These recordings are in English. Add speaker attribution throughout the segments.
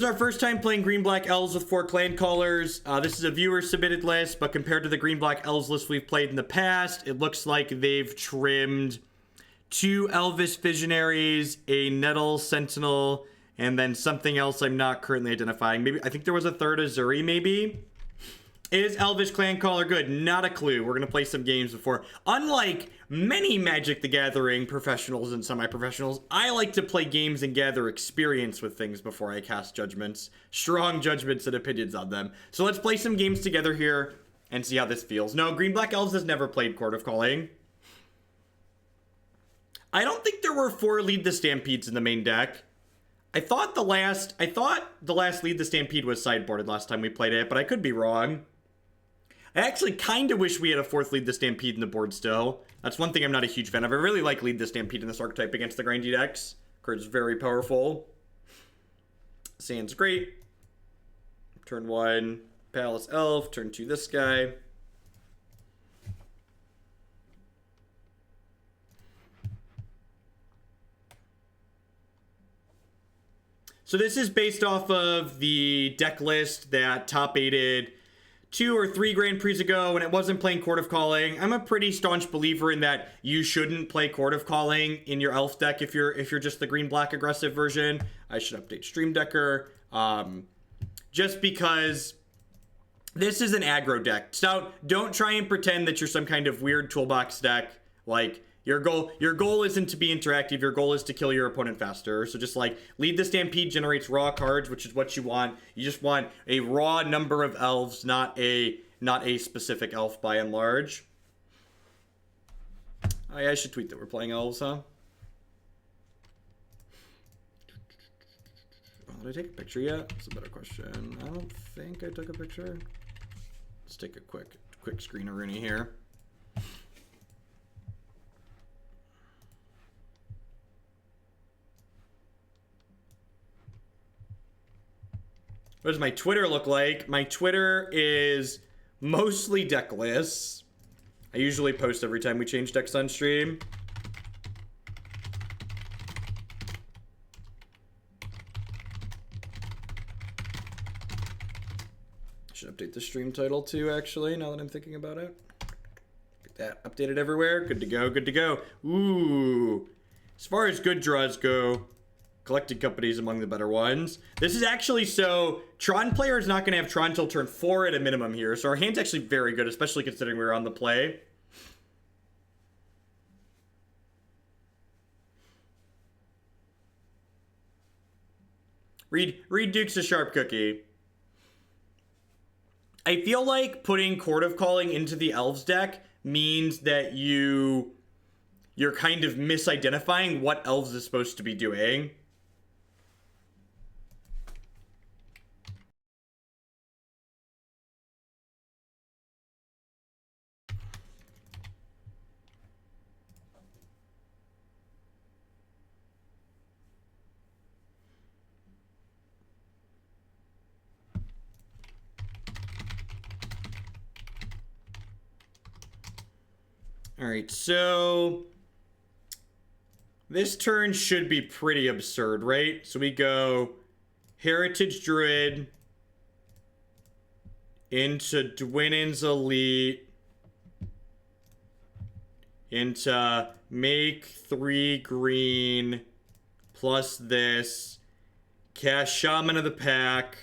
Speaker 1: This is our first time playing Green-Black Elves with 4 Clancallers. This is a viewer-submitted list, but compared to the Green-Black Elves list we've played in the past, it looks like they've trimmed 2 Elvish Visionaries, a Nettle Sentinel, and then something else I'm not currently identifying. Maybe I think there was a third Ezuri, maybe? Is Elvish Clancaller good? Not a clue. We're going to play some games before. Unlike many Magic the Gathering professionals and semi-professionals, I like to play games and gather experience with things before I cast judgments. Strong judgments and opinions on them. So let's play some games together here and see how this feels. No, Green-Black Elves has never played Court of Calling. I don't think there were 4 Lead the Stampedes in the main deck. I thought the last Lead the Stampede was sideboarded last time we played it, but I could be wrong. I actually kind of wish we had a 4th Lead the Stampede in the board still. That's one thing I'm not a huge fan of. I really like Lead the Stampede in this archetype against the grindy decks. Card's very powerful. Sand's great. Turn 1, Palace Elf. Turn 2, this guy. So this is based off of the deck list that top 8'd 2 or 3 Grand Prix ago when it wasn't playing Court of Calling. I'm a pretty staunch believer in that you shouldn't play Court of Calling in your Elf deck if you're just the green-black aggressive version. I should update Stream Decker. Just because this is an aggro deck. So don't try and pretend that you're some kind of weird toolbox deck. Like, your goal isn't to be interactive. Your goal is to kill your opponent faster. So just like Lead the Stampede generates raw cards, which is what you want. You just want a raw number of elves, not a specific elf by and large. Oh yeah, I should tweet that we're playing elves, huh? Oh, did I take a picture yet? That's a better question. I don't think I took a picture. Let's take a quick screen-a-rooney here. What does my Twitter look like? My Twitter is mostly deck lists. I usually post every time we change decks on stream. I should update the stream title too, actually, now that I'm thinking about it. Get that updated everywhere. Good to go, good to go. Ooh. As far as good draws go, Collected Company is among the better ones. This is actually, so Tron player is not going to have Tron till turn 4 at a minimum here. So our hand's actually very good, especially considering we were on the play. Reed Duke's a sharp cookie. I feel like putting Court of Calling into the Elves deck means that you're kind of misidentifying what Elves is supposed to be doing. All right, so this turn should be pretty absurd, right? So we go Heritage Druid into Dwynen's Elite into make 3 green plus this, cast Shaman of the Pack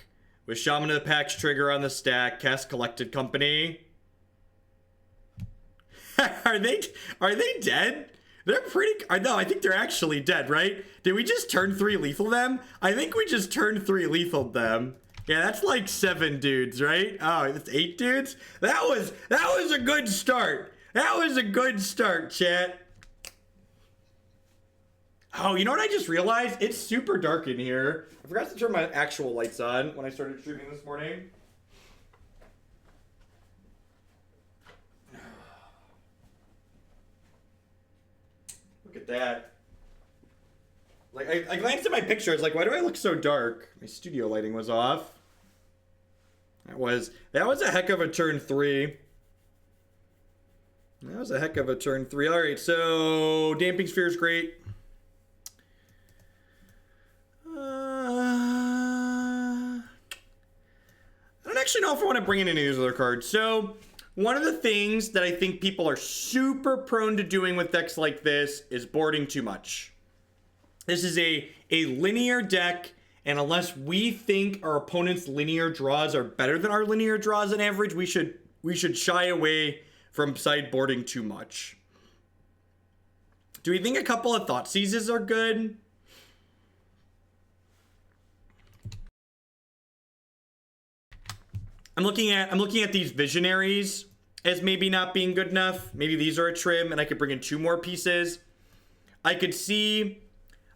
Speaker 1: with Shaman of the Pack's trigger on the stack, cast Collected Company. Are they dead? They're pretty... No, I think they're actually dead, right? Did we just turn 3 lethal them? I think we just turned 3 lethal them. Yeah, that's like 7 dudes, right? Oh, that's 8 dudes? That was a good start. That was a good start, chat. Oh, you know what I just realized? It's super dark in here. I forgot to turn my actual lights on when I started streaming this morning. Look at that. Like, I glanced at my picture. I was like, why do I look so dark? My studio lighting was off. That was a heck of a turn 3. That was a heck of a turn 3. All right, so Damping Sphere is great. actually know if I want to bring in any of these other cards. So one of the things that I think people are super prone to doing with decks like this is boarding too much. This is a linear deck, and unless we think our opponent's linear draws are better than our linear draws on average, we should shy away from sideboarding too much. Do we think a couple of Thoughtseizes are good? I'm looking at these Visionaries as maybe not being good enough. Maybe these are a trim, and I could bring in 2 more pieces. I could see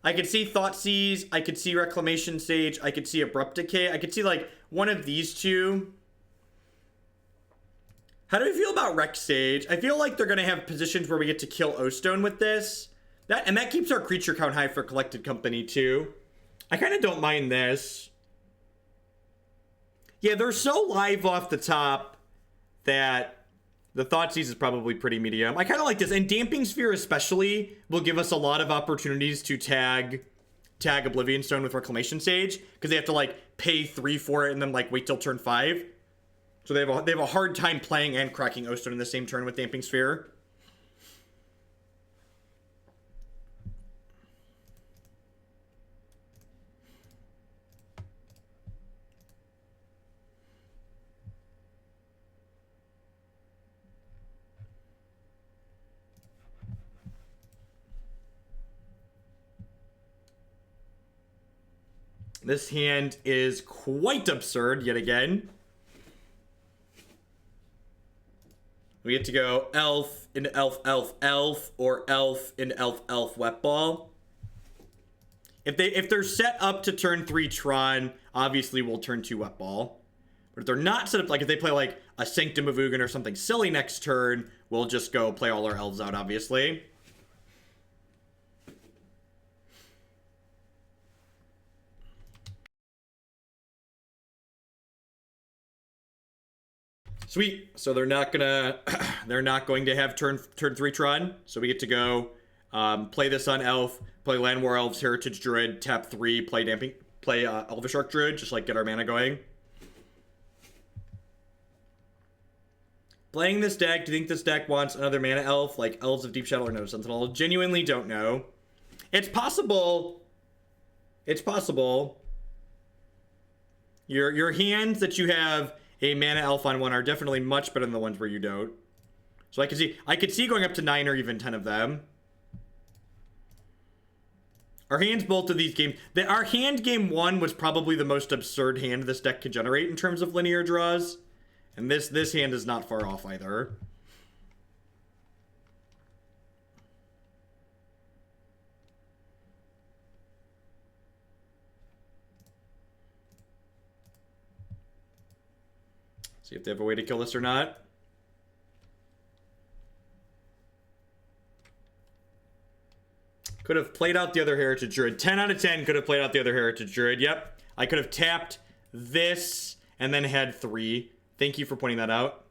Speaker 1: Thoughtseize. I could see Reclamation Sage. I could see Abrupt Decay. I could see like one of these 2. How do we feel about Rec Sage? I feel like they're gonna have positions where we get to kill O-Stone with this. That keeps our creature count high for Collected Company too. I kind of don't mind this. Yeah, they're so live off the top that the Thoughtseize is probably pretty medium. I kind of like this, and Damping Sphere especially will give us a lot of opportunities to tag Oblivion Stone with Reclamation Sage, because they have to like pay 3 for it and then like wait till turn 5. So they have a hard time playing and cracking O-Stone in the same turn with Damping Sphere. This hand is quite absurd yet again. We get to go elf into elf, elf, elf, or elf into elf, elf, wet ball. If they're set up to turn 3 Tron, obviously we'll turn 2 wet ball. But if they're not set up, like if they play like a Sanctum of Ugin or something silly next turn, we'll just go play all our elves out, obviously. Sweet. So they're not going to have turn 3 Tron. So we get to go play this on elf, play Llanowar Elves, Heritage Druid, tap 3, play Elvish Archdruid, just like get our mana going. Playing this deck, do you think this deck wants another mana elf like Elves of Deep Shadow or Nettle Sentinel? Genuinely don't know. It's possible. It's possible. Your hands that you have a mana elf on one are definitely much better than the ones where you don't. So I could see going up to 9 or even 10 of them. Our hands both of these games, our hand game 1 was probably the most absurd hand this deck could generate in terms of linear draws. And this hand is not far off either. See if they have a way to kill this or not. Could have played out the other Heritage Druid. 10 out of 10 could have played out the other Heritage Druid. Yep. I could have tapped this and then had 3. Thank you for pointing that out.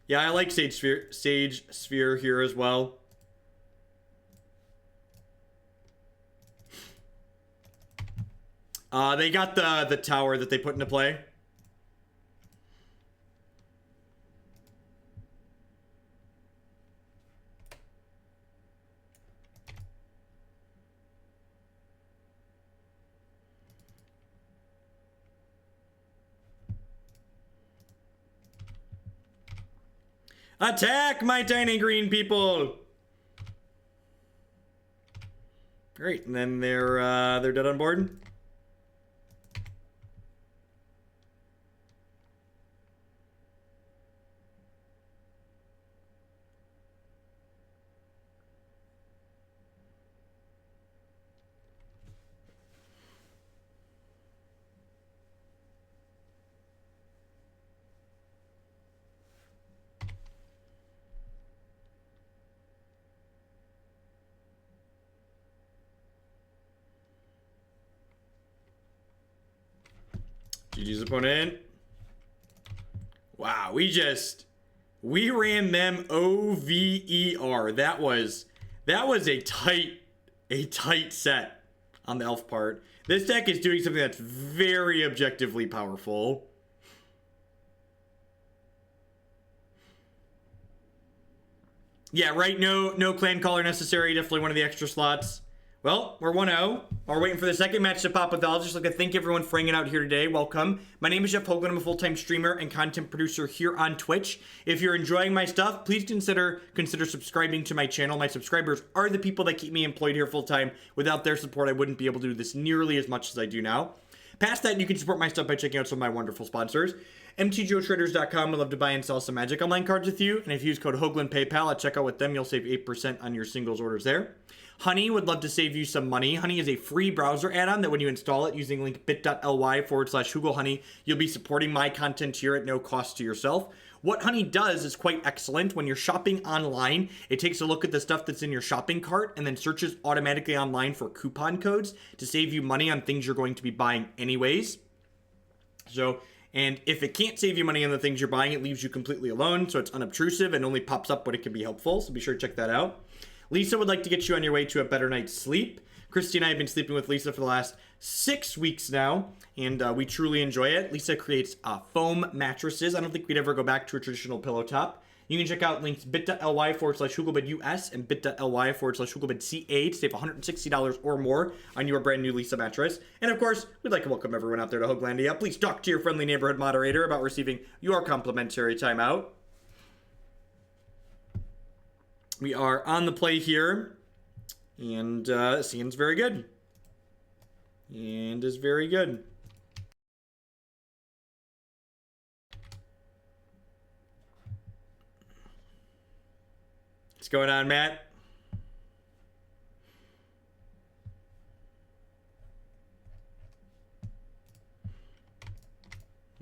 Speaker 1: Yeah, I like Sage Sphere here as well. They got the tower that they put into play. Attack, my tiny green people! Great, and then they're dead on board. GG's opponent. Wow, we ran them OVER. That was a tight set on the elf part. This deck is doing something that's very objectively powerful. Yeah, right, no Clancaller necessary, definitely one of the extra slots. Well, we're 1-0. We're waiting for the second match to pop with I'll just like to thank everyone for hanging out here today. Welcome. My name is Jeff Hoagland. I'm a full-time streamer and content producer here on Twitch. If you're enjoying my stuff, please consider subscribing to my channel. My subscribers are the people that keep me employed here full-time. Without their support, I wouldn't be able to do this nearly as much as I do now. Past that, you can support my stuff by checking out some of my wonderful sponsors. MTGOtraders.com would love to buy and sell some Magic Online cards with you. And if you use code Hoagland PayPal at checkout with them, you'll save 8% on your singles orders there. Honey would love to save you some money. Honey is a free browser add-on that when you install it using link bit.ly/HoogleHoney, you'll be supporting my content here at no cost to yourself. What Honey does is quite excellent. When you're shopping online, it takes a look at the stuff that's in your shopping cart and then searches automatically online for coupon codes to save you money on things you're going to be buying anyways. And if it can't save you money on the things you're buying, it leaves you completely alone, so it's unobtrusive and only pops up when it can be helpful, so be sure to check that out. Lisa would like to get you on your way to a better night's sleep. Christy and I have been sleeping with Lisa for the last 6 weeks now, and we truly enjoy it. Lisa creates foam mattresses. I don't think we'd ever go back to a traditional pillow top. You can check out links bit.ly/HoogleBidUS and bit.ly/HoogleBidCA to save $160 or more on your brand new Lisa mattress. And of course, we'd like to welcome everyone out there to Hoaglandia. Please talk to your friendly neighborhood moderator about receiving your complimentary timeout. We are on the play here, and Sand's very good. And is very good. What's going on, Matt?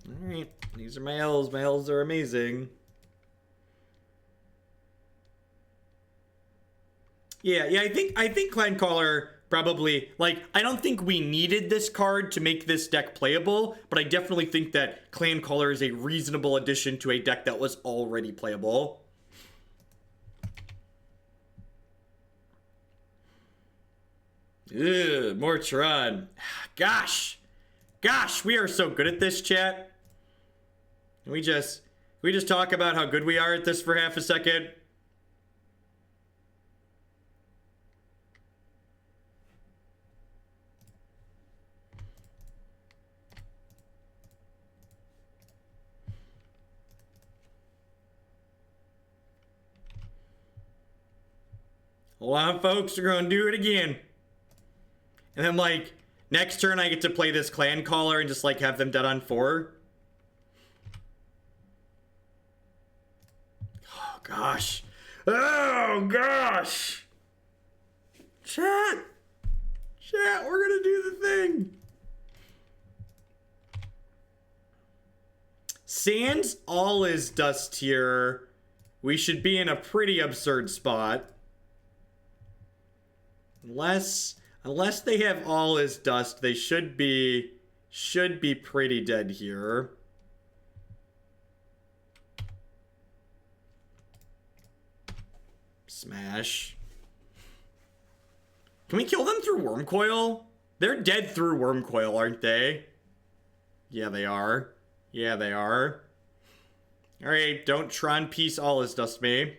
Speaker 1: All right, these are my elves. My elves are amazing. Yeah, I think Clancaller probably, like, I don't think we needed this card to make this deck playable, but I definitely think that Clancaller is a reasonable addition to a deck that was already playable. Ugh, more Tron. Gosh, we are so good at this, chat. Can we just talk about how good we are at this for half a second? Hold on, folks, we're gonna do it again. And then, like, next turn I get to play this Clancaller and just, like, have them dead on 4. Oh, gosh. Oh, gosh. Chat, we're gonna do the thing. Sans all is dust here. We should be in a pretty absurd spot. Unless they have all is dust, they should be pretty dead here. Smash. Can we kill them through Wormcoil? They're dead through Wormcoil, aren't they? Yeah, they are. Yeah, they are. Alright, don't Tron piece all is dust me.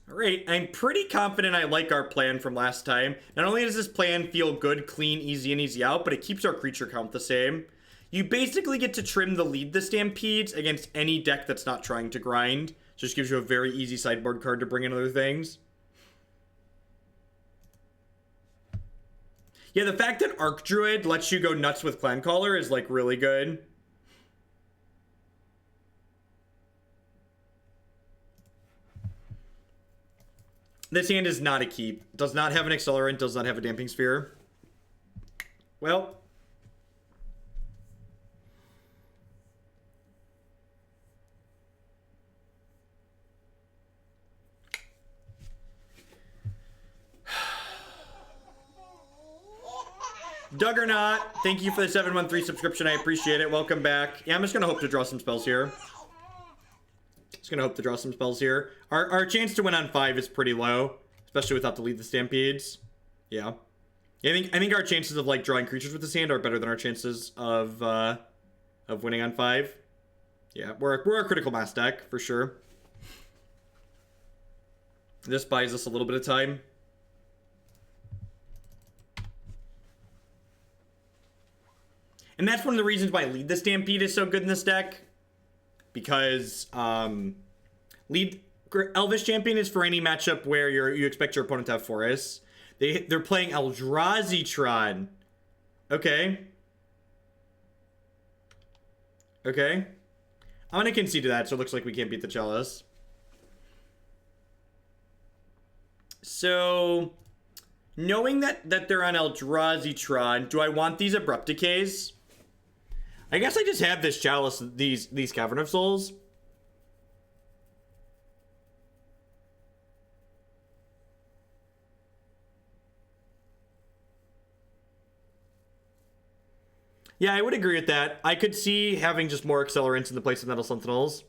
Speaker 1: Alright, I'm pretty confident I like our plan from last time. Not only does this plan feel good, clean, easy, and easy out, but it keeps our creature count the same. You basically get to trim the Lead the Stampedes against any deck that's not trying to grind. Just gives you a very easy sideboard card to bring in other things. Yeah, the fact that Archdruid lets you go nuts with Clancaller is, like, really good. This hand is not a keep. Does not have an accelerant, does not have a damping sphere. Well. Duggernaut, thank you for the 713 subscription. I appreciate it. Welcome back. Yeah, I'm just gonna hope to draw some spells here. Just gonna hope to draw some spells here. Our chance to win on 5 is pretty low, especially without the Lead the Stampedes. Yeah. I think our chances of like drawing creatures with this hand are better than our chances of winning on 5. Yeah, we're a critical mass deck for sure. This buys us a little bit of time. And that's one of the reasons why Lead the Stampede is so good in this deck. Because Elvish Champion is for any matchup where you expect your opponent to have forests. They're playing Eldrazi Tron. Okay. Okay. I'm going to concede to that, so it looks like we can't beat the Chalice. So, knowing that they're on Eldrazi Tron, do I want these Abrupt Decays? I guess I just have this Chalice, these Cavern of Souls. Yeah, I would agree with that. I could see having just more accelerants in the place of Nettle Sentinels.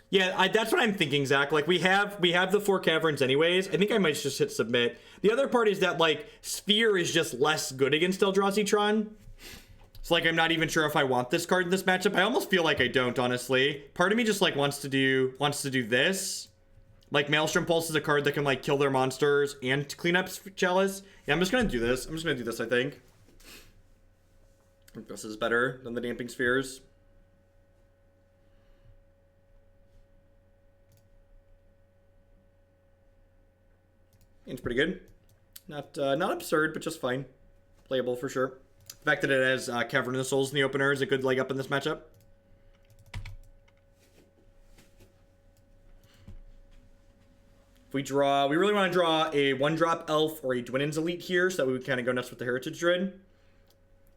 Speaker 1: Yeah, that's what I'm thinking, Zach. Like, we have the 4 caverns anyways. I think I might just hit submit. The other part is that, like, Sphere is just less good against Eldrazi Tron. So, like, I'm not even sure if I want this card in this matchup. I almost feel like I don't, honestly. Part of me just, like, wants to do this. Like, Maelstrom Pulse is a card that can, like, kill their monsters and clean up Chalice. Yeah, I'm just gonna do this. I think. This is better than the Damping Spheres. It's pretty good. Not absurd, but just fine. Playable for sure. The fact that it has Cavern of Souls in the opener is a good leg up in this matchup. If we really want to draw a 1-drop elf or a Dwynen's Elite here, so that we would kind of go nuts with the Heritage Druid.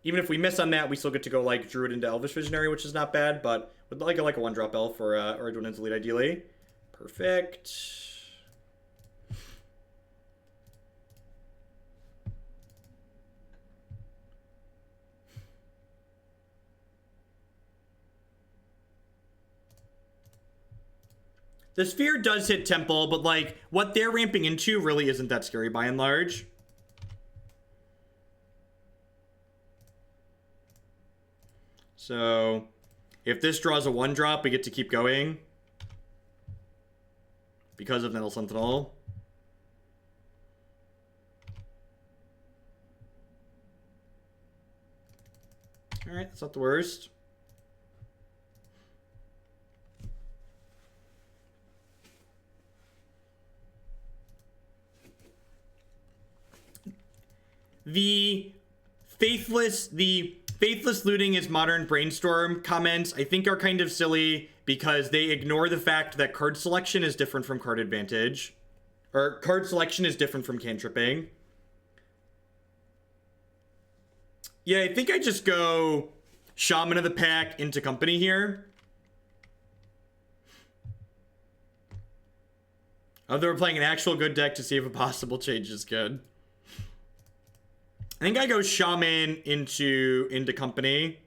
Speaker 1: Even if we miss on that, we still get to go like Druid into Elvish Visionary, which is not bad, but would like a 1-drop elf or a Dwynen's Elite ideally. Perfect. The Sphere does hit Temple, but, like, what they're ramping into really isn't that scary by and large. So, if this draws a 1-drop, we get to keep going. Because of Nettle Sentinel. Alright, that's not the worst. The faithless looting is modern brainstorm comments, I think, are kind of silly because they ignore the fact that card selection is different from card advantage. Or card selection is different from cantripping. Yeah, I think I just go Shaman of the Pack into company here. Although we're playing an actual good deck to see if a possible change is good. I think I go Shaman into company.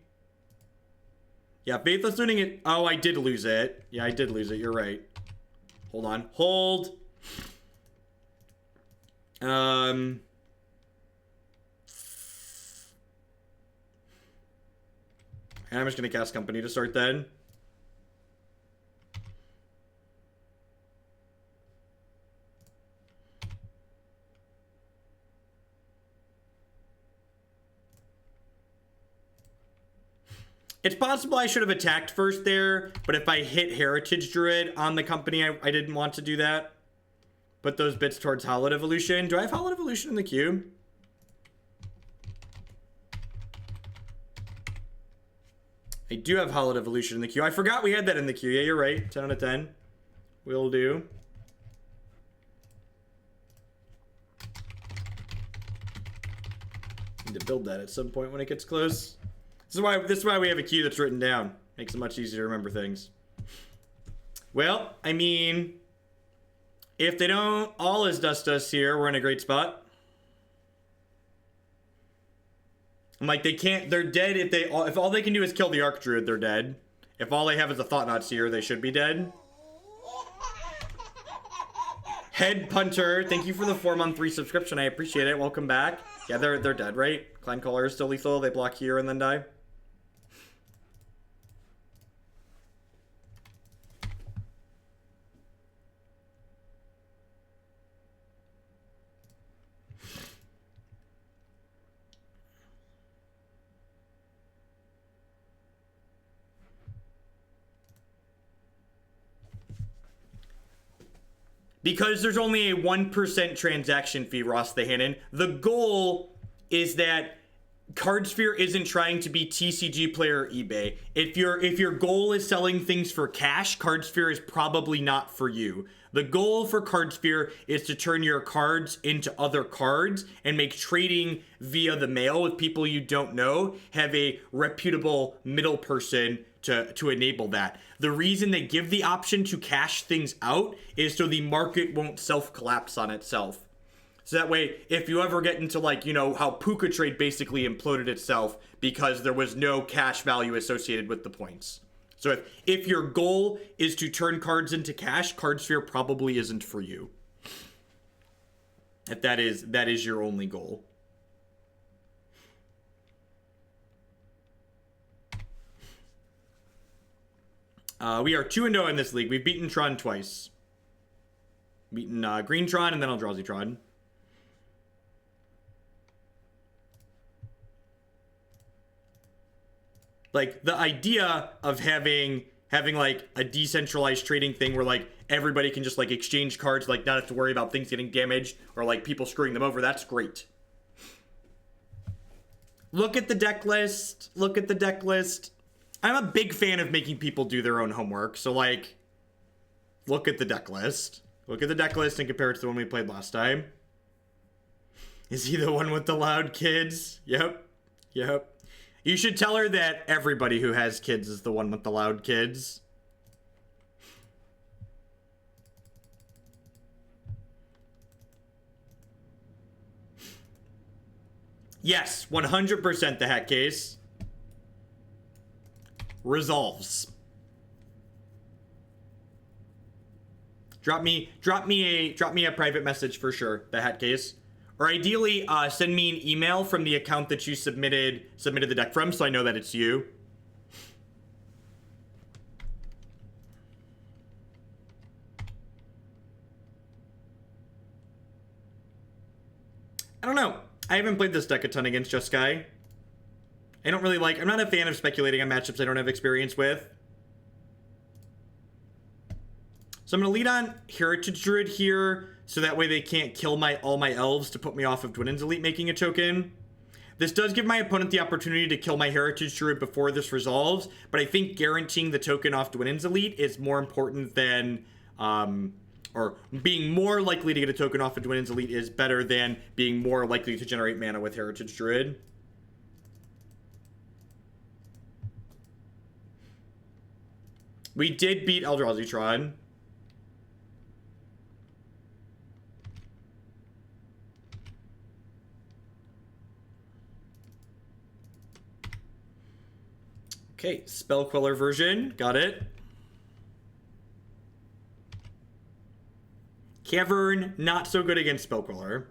Speaker 1: Yeah, Faithless looting it. Oh, I did lose it. Yeah, I did lose it. You're right. Hold on. Hold. And I'm just going to cast company to start then. It's possible I should have attacked first there, but if I hit Heritage Druid on the company, I didn't want to do that. Put those bits towards Hallowed Evolution. Do I have Hallowed Evolution in the queue? I do have Hallowed Evolution in the queue. I forgot we had that in the queue. Yeah, you're right. 10 out of 10. Will do. Need to build that at some point when it gets close. This is why we have a queue that's written down. Makes it much easier to remember things. Well, I mean, If they don't all as dust us here, we're in a great spot. I'm like, they can't, they're dead if all they can do is kill the Archdruid, they're dead. If all they have is a Thoughtseer, they should be dead. Head Punter, thank you for the 4-month resubscription. I appreciate it. Welcome back. Yeah, they're dead, right? Clancaller is still lethal. They block here and then die. Because there's only a 1% transaction fee, Ross the Hannon, the goal is that Cardsphere isn't trying to be TCG Player or eBay. If your goal is selling things for cash, Cardsphere is probably not for you. The goal for Cardsphere is to turn your cards into other cards and make trading via the mail with people you don't know have a reputable middle person to enable that. The reason they give the option to cash things out is so the market won't self-collapse on itself. So that way, if you ever get into, like, you know, how Puka Trade basically imploded itself because there was no cash value associated with the points. So if your goal is to turn cards into cash, Cardsphere probably isn't for you. If that is your only goal. We are 2-0 in this league. We've beaten Tron twice. Beaten Green Tron and then Eldrazi Tron. Like, the idea of having like a decentralized trading thing where like everybody can just like exchange cards, like not have to worry about things getting damaged or like people screwing them over, that's great. Look at the deck list. Look at the deck list. I'm a big fan of making people do their own homework. So, like, look at the deck list. Look at the deck list and compare it to the one we played last time. Is he the one with the loud kids? Yep. Yep. You should tell her that everybody who has kids is the one with the loud kids. Yes, 100% the hat case. Resolves. Drop me a private message for sure, the hat case. Or ideally, send me an email from the account that you submitted the deck from, so I know that it's you. I don't know. I haven't played this deck a ton against Jeskai. I don't really like... I'm not a fan of speculating on matchups I don't have experience with. So I'm going to lead on Heritage Druid here, so that way they can't kill all my elves to put me off of Dwynen's Elite making a token. This does give my opponent the opportunity to kill my Heritage Druid before this resolves, but I think guaranteeing the token off Dwynen's Elite is more important than... or being more likely to get a token off of Dwynen's Elite is better than being more likely to generate mana with Heritage Druid. We did beat Eldrazi Tron. Okay, Spell Queller version. Got it. Cavern, not so good against Spell Queller.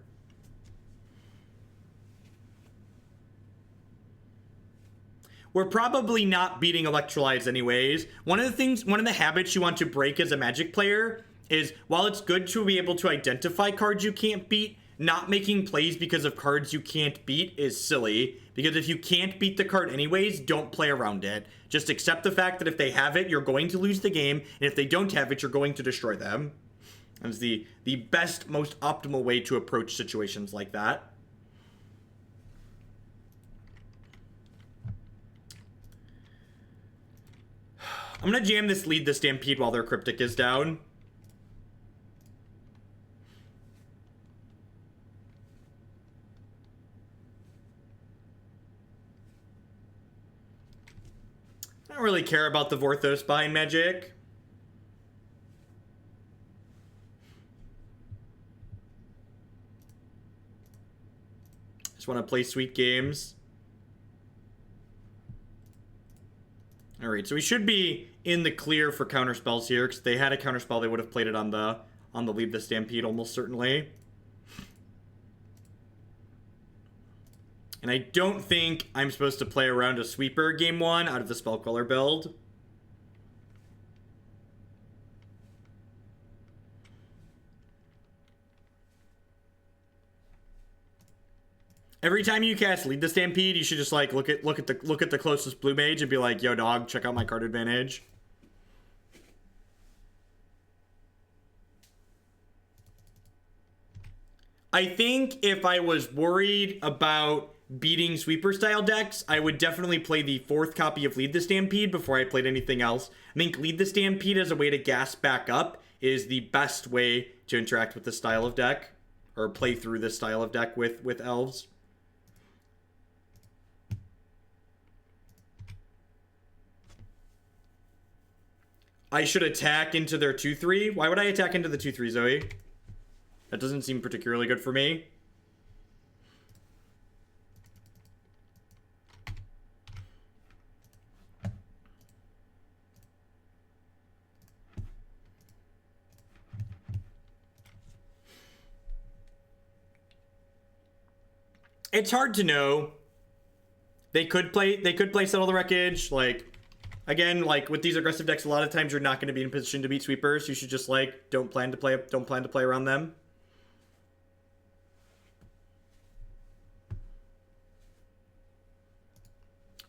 Speaker 1: We're probably not beating Electrolytes anyways. One of the habits you want to break as a Magic player is, while it's good to be able to identify cards you can't beat, not making plays because of cards you can't beat is silly. Because if you can't beat the card anyways, don't play around it. Just accept the fact that if they have it, you're going to lose the game. And if they don't have it, you're going to destroy them. That's the best, most optimal way to approach situations like that. I'm going to jam this Lead the Stampede while their Cryptic is down. I don't really care about the Vorthos behind Magic. Just want to play sweet games. Alright, so we should be in the clear for counterspells here, because if they had a counterspell, they would have played it on the Lead the Stampede almost certainly. And I don't think I'm supposed to play around a sweeper game 1 out of the Spellcaller build. Every time you cast Lead the Stampede, you should just like look at the closest blue mage and be like, "Yo, dog, check out my card advantage." I think if I was worried about beating sweeper style decks, I would definitely play the 4th copy of Lead the Stampede before I played anything else. I think Lead the Stampede as a way to gas back up is the best way to interact with this style of deck, or play through this style of deck with elves. I should attack into their 2-3. Why would I attack into the 2-3, Zoe? That doesn't seem particularly good for me. It's hard to know. They could play Settle the Wreckage, like, again, like with these aggressive decks, a lot of times you're not going to be in a position to beat sweepers. You should just like don't plan to play around them.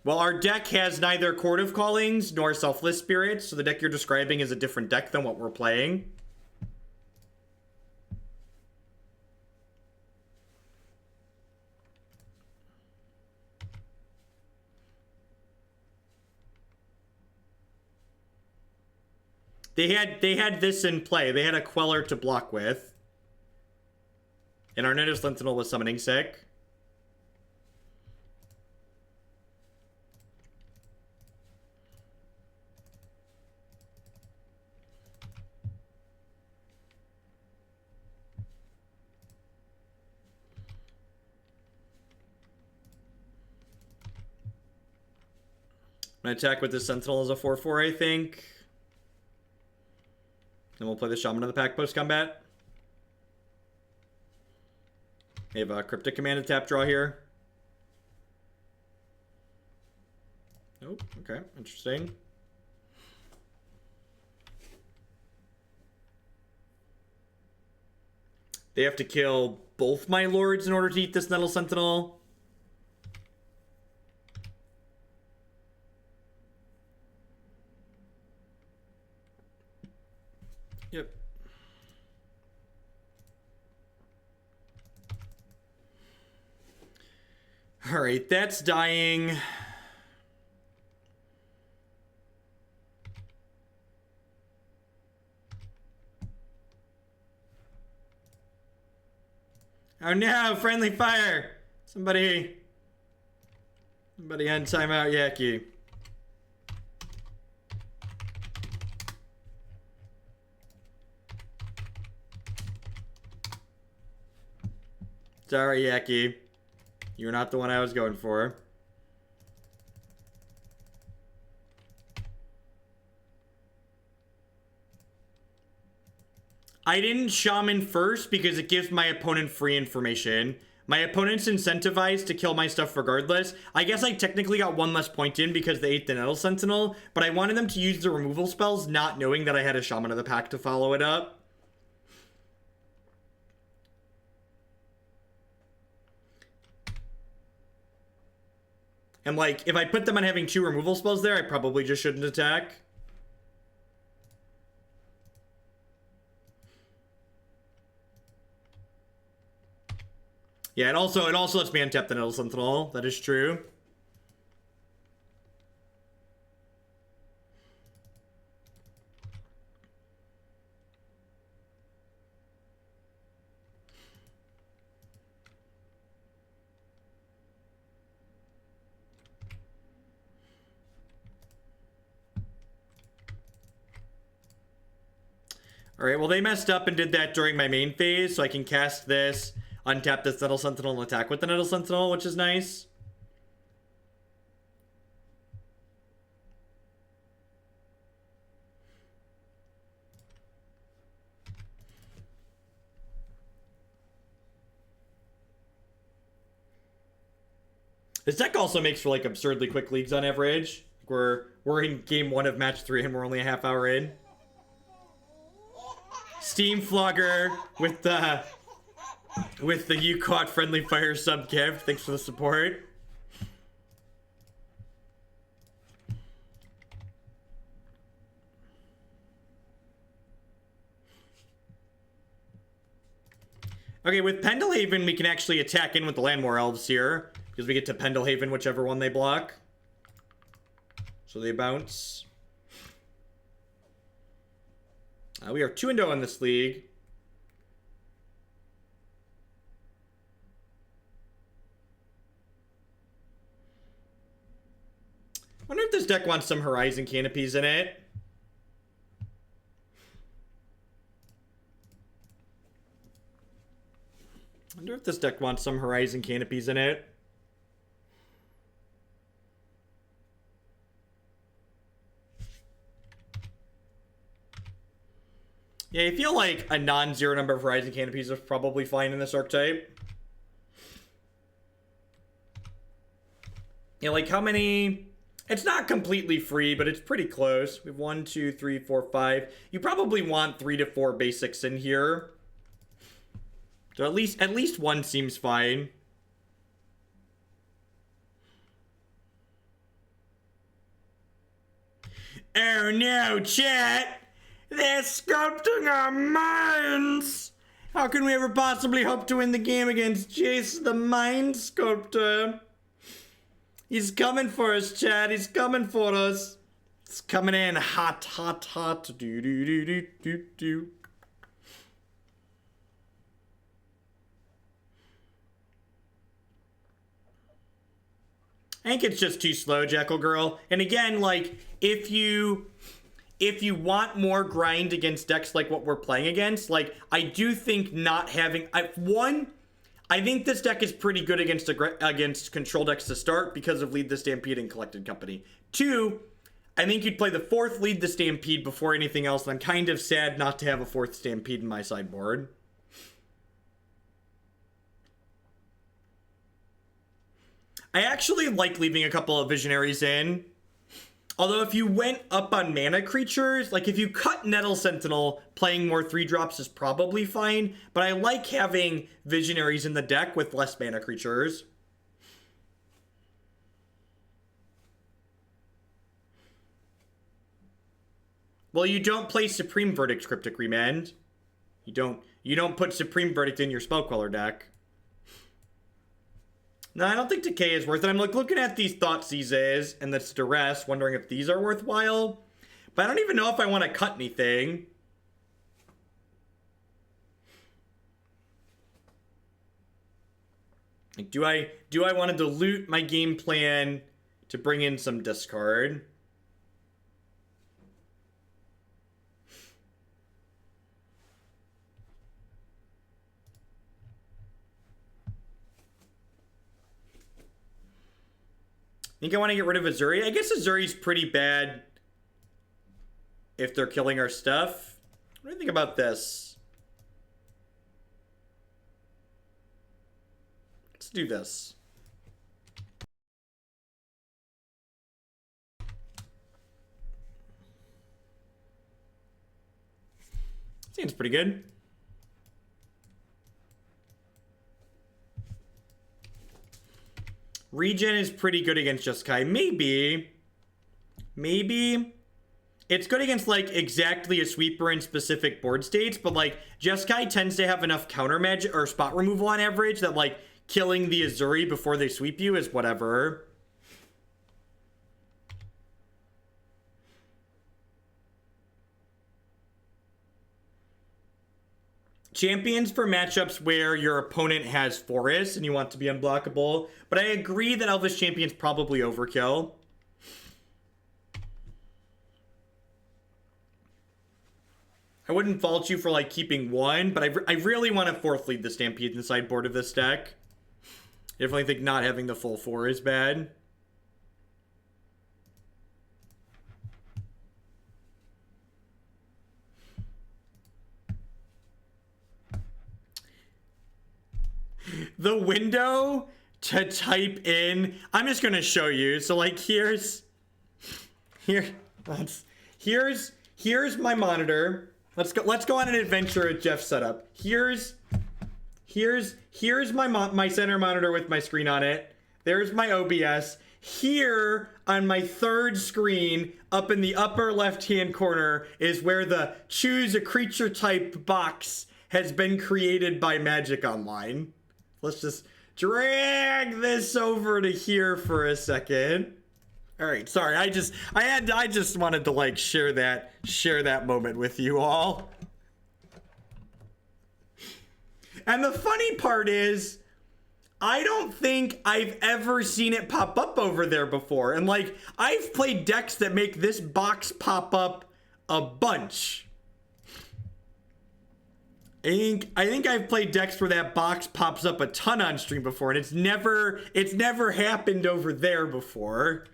Speaker 1: Well, our deck has neither Court of Callings nor Selfless Spirits, so the deck you're describing is a different deck than what we're playing. They had this in play. They had a Queller to block with. And our Nettle Sentinel was summoning sick. I'm gonna attack with the Sentinel as a 4/4, I think. Then we'll play the Shaman of the Pack post-combat. We have a Cryptic Command to tap draw here. Nope, okay, interesting. They have to kill both my lords in order to eat this Nettle Sentinel. Yep. All right, that's dying. Oh no, friendly fire. Somebody on timeout, Yaki. Sorry, Yaki. You're not the one I was going for. I didn't Shaman first because it gives my opponent free information. My opponent's incentivized to kill my stuff regardless. I guess I technically got one less point in because they ate the Nettle Sentinel, but I wanted them to use the removal spells not knowing that I had a Shaman of the Pack to follow it up. And, like, if I put them on having 2 removal spells there, I probably just shouldn't attack. Yeah, it also lets me untap the Nettle Sentinel. That is true. Alright, well they messed up and did that during my main phase, so I can cast this untap this Nettle Sentinel and attack with the Nettle Sentinel, which is nice. This deck also makes for like absurdly quick leagues on average. We're in game 1 of match 3 and we're only a half hour in. Steam Flogger with the you caught friendly fire sub gift. Thanks for the support. Okay, with Pendelhaven, we can actually attack in with the Llanowar Elves here, because we get to Pendelhaven whichever one they block. So they bounce. We are 2-0 in this league. Wonder if this deck wants some Horizon Canopies in it. Wonder if this deck wants some Horizon Canopies in it. Yeah, I feel like a non-zero number of Horizon Canopies is probably fine in this archetype. Yeah, like how many... It's not completely free, but it's pretty close. We have 1, 2, 3, 4, 5. You probably want 3 to 4 basics in here. So at least one seems fine. Oh no, chat! They're sculpting our minds! How can we ever possibly hope to win the game against Jace the Mind Sculptor? He's coming for us, chat. He's coming for us. It's coming in hot, hot, hot. Do, do, do, do, do, do. I think it's just too slow, Jekyll Girl. And again, like, if you want more grind against decks like what we're playing against, like, I do think not having... I think this deck is pretty good against control decks to start because of Lead the Stampede and Collected Company. 2, I think you'd play the 4th Lead the Stampede before anything else, and I'm kind of sad not to have a 4th Stampede in my sideboard. I actually like leaving a couple of Visionaries in. Although if you went up on mana creatures, like if you cut Nettle Sentinel, playing more 3-drops is probably fine. But I like having Visionaries in the deck with less mana creatures. Well, you don't play Supreme Verdict, Cryptic Remand. You don't put Supreme Verdict in your Spellqueller deck. No, I don't think Decay is worth it. I'm like looking at these Thoughtseizes and this Duress, wondering if these are worthwhile. But I don't even know if I want to cut anything. Like, do I want to dilute my game plan to bring in some discard? Think I want to get rid of Ezuri? I guess Azuri's pretty bad if they're killing our stuff. What do you think about this? Let's do this. Seems pretty good. Regen is pretty good against Jeskai. Maybe. It's good against, like, exactly a sweeper in specific board states, but, like, Jeskai tends to have enough counter magic or spot removal on average that, like, killing the Ezuri before they sweep you is whatever. Champions for matchups where your opponent has Forest and you want to be unblockable. But I agree that Elvish Champion's probably overkill. I wouldn't fault you for, like, keeping one, but I really want to fourth Lead the Stampede in the sideboard of this deck. I definitely think not having the full 4 is bad. The window to type in, I'm just gonna show you. So, like, here's my monitor. Let's go on an adventure at Jeff's setup. Here's my center monitor with my screen on it. There's my OBS. Here on my third screen, up in the upper left-hand corner, is where the choose a creature type box has been created by Magic Online. Let's just drag this over to here for a second. All right, sorry. I just wanted to, like, share that moment with you all. And the funny part is, I don't think I've ever seen it pop up over there before. And, like, I've played decks that make this box pop up a bunch. I think I've played decks where that box pops up a ton on stream before, and it's never happened over there before.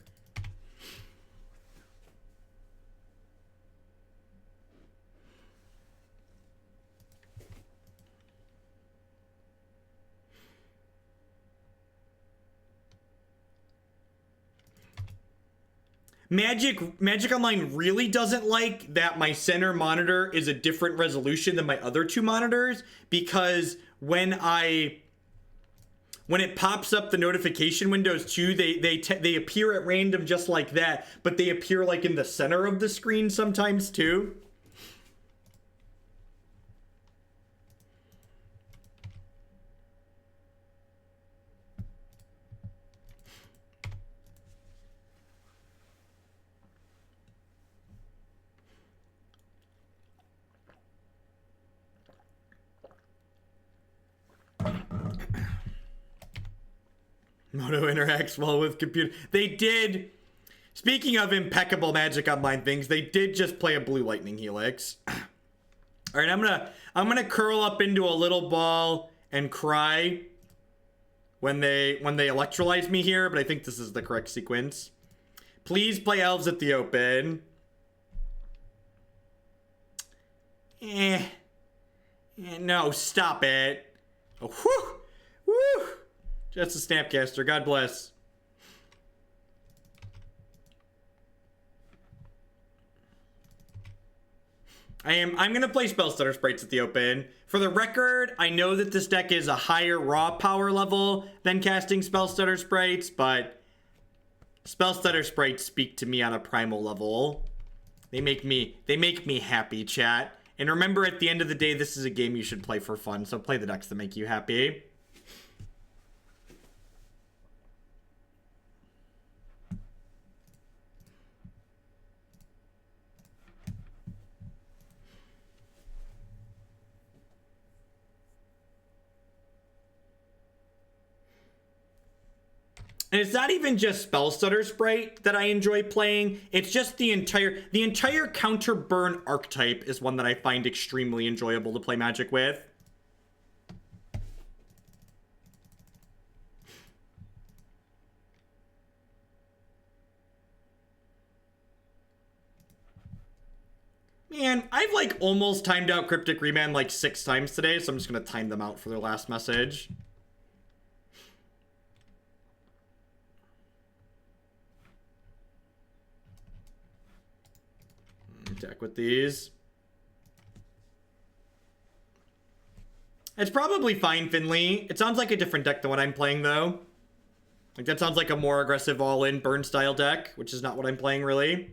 Speaker 1: Magic Online really doesn't like that my center monitor is a different resolution than my other 2 monitors, because when it pops up the notification windows too, they appear at random just like that, but they appear, like, in the center of the screen sometimes too. Moto interacts well with computer. They did. Speaking of impeccable Magic Online things, they did just play a blue lightning helix. All right, I'm gonna curl up into a little ball and cry when they electrolyze me here, but I think this is the correct sequence. Please play Elves at the Open. No, stop it. Oh, whew, whew. Just a Snapcaster. God bless. I'm gonna play Spellstutter Sprites at the Open. For the record, I know that this deck is a higher raw power level than casting Spellstutter Sprites, but Spellstutter Sprites speak to me on a primal level. They make me happy, chat. And remember, at the end of the day, this is a game you should play for fun, so play the decks that make you happy. And it's not even just Spellstutter Sprite that I enjoy playing. It's just the entire counter burn archetype is one that I find extremely enjoyable to play Magic with. Man, I've, like, almost timed out Cryptic Remand like 6 times today, so I'm just gonna time them out for their last message. Deck with these. It's probably fine, Finley. It sounds like a different deck than what I'm playing, though. Like, that sounds like a more aggressive all-in burn style deck, which is not what I'm playing, really.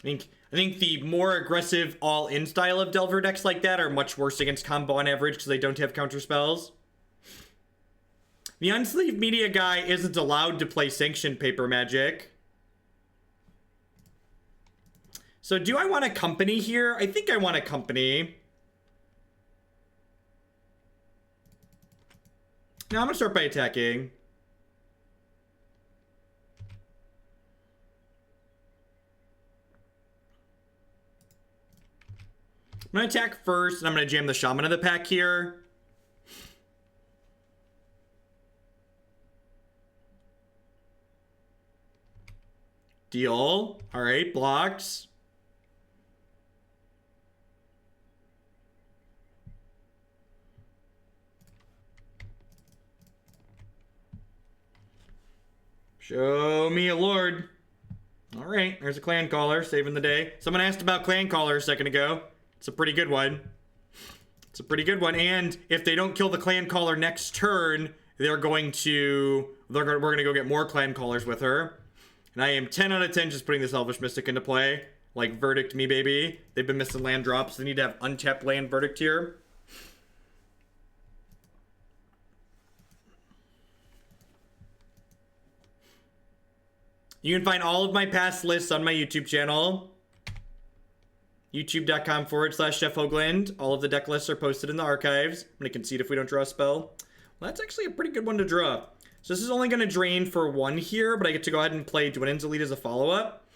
Speaker 1: I think the more aggressive all-in style of Delver decks like that are much worse against combo on average because they don't have counter spells. The Unsleeved Media guy isn't allowed to play Sanctioned Paper Magic. So do I want a company here? I think I want a company. Now I'm gonna start by attacking. I'm gonna attack first, and I'm gonna jam the Shaman of the pack here. Deal. Alright, blocks. Show me a lord. Alright, there's a Clancaller, saving the day. Someone asked about Clancaller a second ago. It's a pretty good one. It's a pretty good one. And if they don't kill the Clancaller next turn, we're gonna go get more Clancallers with her. And I am 10 out of 10 just putting this Elvish Mystic into play. Like, verdict me, baby. They've been missing land drops. They need to have untapped land verdict here. You can find all of my past lists on my YouTube channel. YouTube.com/Jeff Hoagland. All of the deck lists are posted in the archives. I'm going to concede if we don't draw a spell. Well, that's actually a pretty good one to draw. So this is only going to drain for one here, but I get to go ahead and play Dwynen's Elite as a follow-up.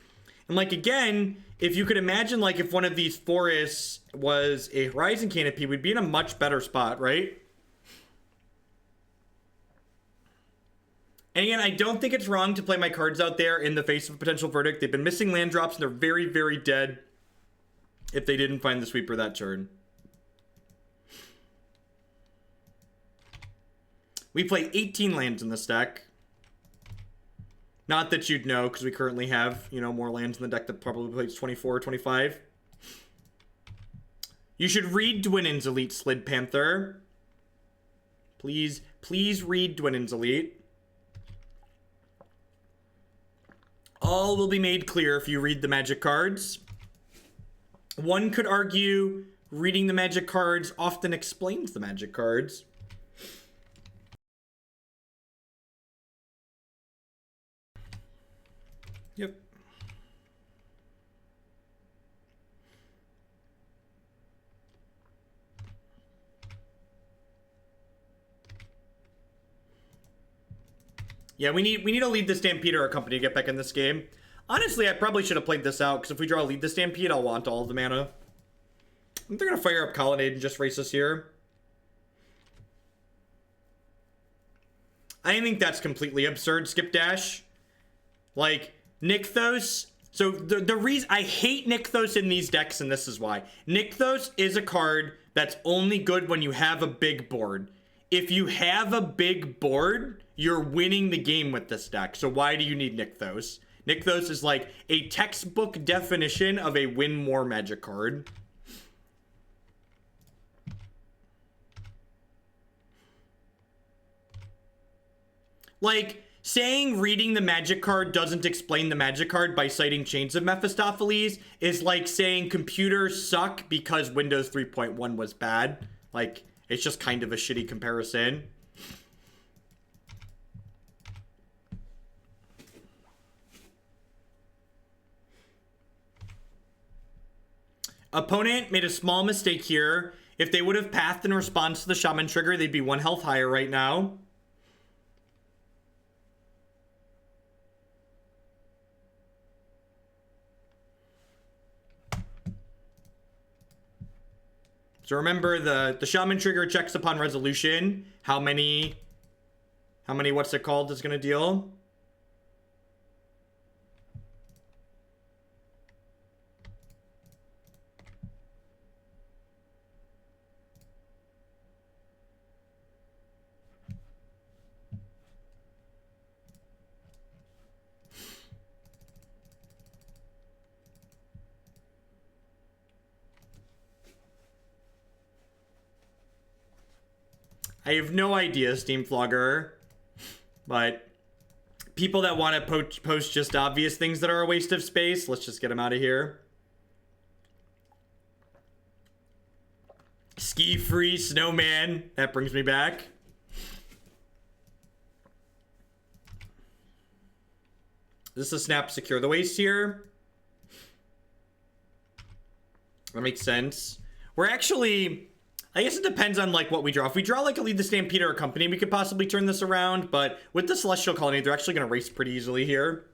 Speaker 1: And like, again, if you could imagine, like, if one of these forests was a Horizon Canopy, we'd be in a much better spot, right? And again, I don't think it's wrong to play my cards out there in the face of a potential verdict. They've been missing land drops, and they're very, very dead if they didn't find the sweeper that turn. We play 18 lands in this deck. Not that you'd know, because we currently have, you know, more lands in the deck that probably plays 24 or 25. You should read Dwynen's Elite, Slid Panther. Please, please read Dwynen's Elite. All will be made clear if you read the magic cards. One could argue reading the magic cards often explains the magic cards. Yep. Yeah, we need to Lead the Stampede or a company to get back in this game. Honestly, I probably should have played this out, because if we draw Lead the Stampede, I'll want all of the mana. I think they're going to fire up Colonnade and just race us here. I think that's completely absurd, Skip Dash. Like, Nykthos. So, the reason I hate Nykthos in these decks, and this is why. Nykthos is a card that's only good when you have a big board. If you have a big board, you're winning the game with this deck. So why do you need Nykthos? Nykthos is like a textbook definition of a win more magic card. Like, saying reading the magic card doesn't explain the magic card by citing Chains of Mephistopheles is like saying computers suck because Windows 3.1 was bad. Like, it's just kind of a shitty comparison. Opponent made a small mistake here. If they would have pathed in response to the Shaman trigger, they'd be 1 health higher right now. So remember, the Shaman trigger checks upon resolution. How many, what's it called, is going to deal? I have no idea, Steam Flogger, but people that want to post just obvious things that are a waste of space, let's just get them out of here. Ski-free snowman, that brings me back. Is this a snap secure the waste here? That makes sense. We're actually... I guess it depends on, like, what we draw. If we draw, like, a Lead the Stampede or a Company, we could possibly turn this around. But with the Celestial Colony, they're actually going to race pretty easily here.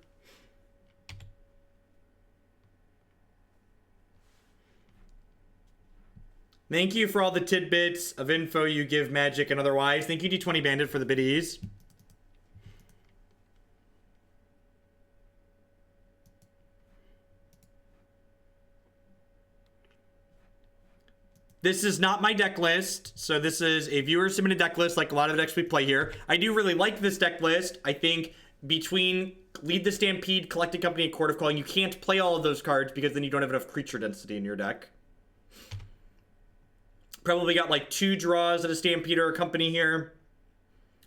Speaker 1: Thank you for all the tidbits of info you give, Magic and otherwise. Thank you, D20 Bandit, for the biddies. This is not my deck list, so this is a viewer-submitted deck list like a lot of the decks we play here. I do really like this deck list. I think between Lead the Stampede, Collected Company, and Court of Calling, you can't play all of those cards because then you don't have enough creature density in your deck. Probably got like 2 draws at a Stampede or a Company here.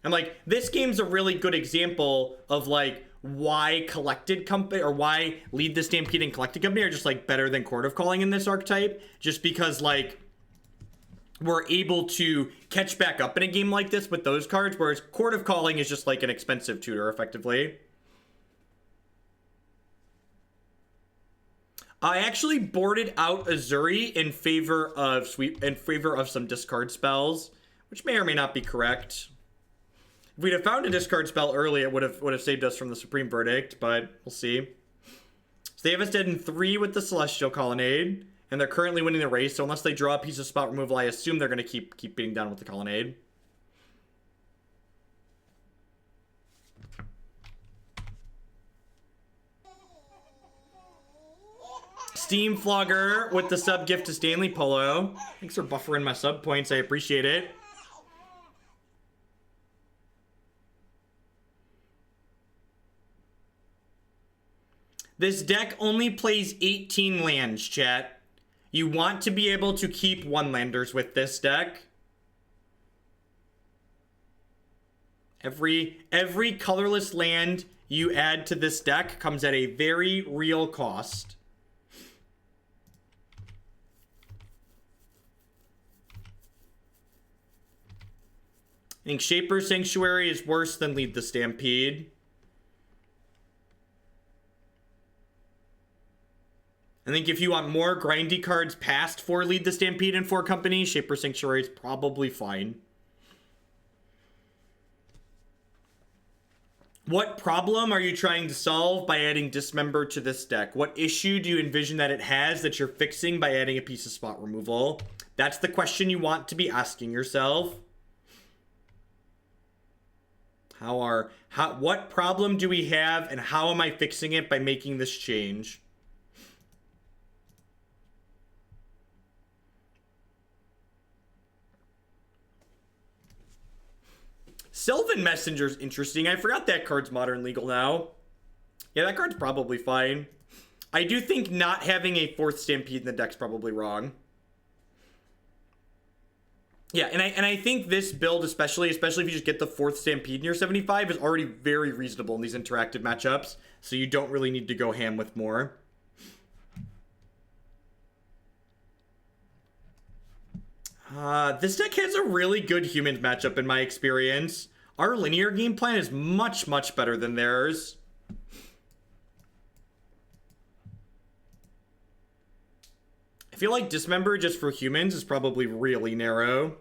Speaker 1: And like, this game's a really good example of like why Collected Company, or why Lead the Stampede and Collected Company are just like better than Court of Calling in this archetype. Just because like, we're able to catch back up in a game like this with those cards, whereas Court of Calling is just like an expensive tutor, effectively. I actually boarded out Ezuri in favor of some discard spells, which may or may not be correct. If we'd have found a discard spell early, it would have saved us from the Supreme Verdict, but we'll see. So they have us dead in 3 with the Celestial Colonnade. And they're currently winning the race, so unless they draw a piece of spot removal, I assume they're going to keep beating down with the Colonnade. Steam Flogger with the sub gift to Stanley Polo. Thanks for buffering my sub points, I appreciate it. This deck only plays 18 lands, chat. You want to be able to keep 1-landers with this deck. Every colorless land you add to this deck comes at a very real cost. I think Shaper Sanctuary is worse than Lead the Stampede. I think if you want more grindy cards past 4 Lead the Stampede and 4 Company, Shaper Sanctuary is probably fine. What problem are you trying to solve by adding Dismember to this deck? What issue do you envision that it has that you're fixing by adding a piece of spot removal? That's the question you want to be asking yourself. What problem do we have, and how am I fixing it by making this change? Sylvan Messenger's interesting. I forgot that card's modern legal now. Yeah, that card's probably fine. I do think not having a 4th Stampede in the deck's probably wrong. Yeah, and I think this build, especially if you just get the 4th Stampede in your 75, is already very reasonable in these interactive matchups. So you don't really need to go ham with more. This deck has a really good humans matchup in my experience. Our linear game plan is much, much better than theirs. I feel like Dismember just for humans is probably really narrow.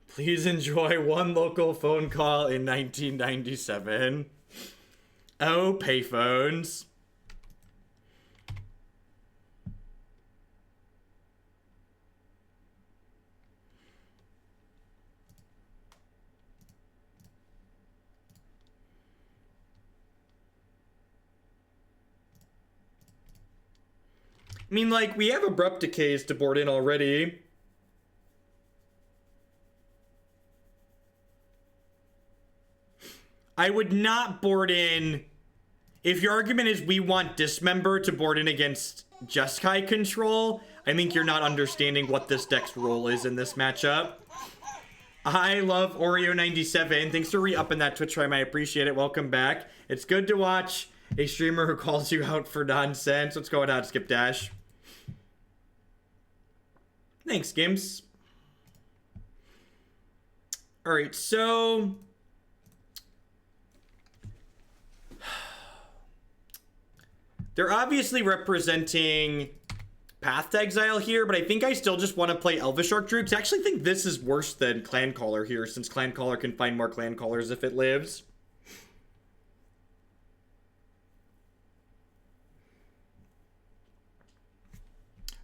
Speaker 1: Please enjoy one local phone call in 1997. Oh, payphones. I mean, like, we have Abrupt Decays to board in already. I would not board in... If your argument is we want Dismember to board in against Jeskai control, I think you're not understanding what this deck's role is in this matchup. I love Oreo97. Thanks for re-upping that Twitch Prime. I appreciate it. Welcome back. It's good to watch a streamer who calls you out for nonsense. What's going on, Skip Dash? Thanks, Gims. Alright, so... They're obviously representing Path to Exile here, but I think I still just want to play Elvish Archdruid, because I actually think this is worse than Clancaller here, since Clancaller can find more Clancallers if it lives.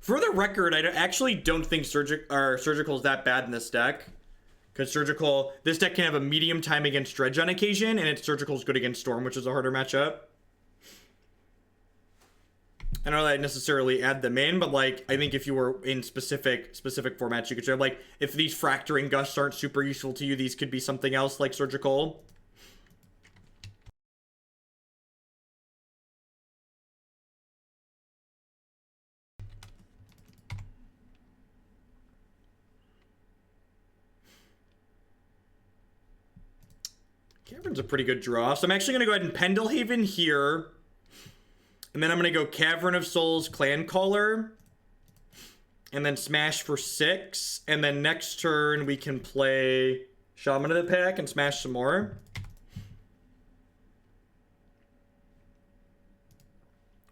Speaker 1: For the record, I actually don't think Surgical is that bad in this deck. Because this deck can have a medium time against Dredge on occasion, and its Surgical is good against Storm, which is a harder matchup. I don't know that I'd necessarily add them in, but like, I think if you were in specific formats, you could say, like, if these Fracturing Gusts aren't super useful to you, these could be something else like Surgical. Cavern's a pretty good draw. So I'm actually going to go ahead and Pendelhaven here. And then I'm going to go Cavern of Souls, Clancaller. And then smash for 6. And then next turn we can play Shaman of the Pack and smash some more.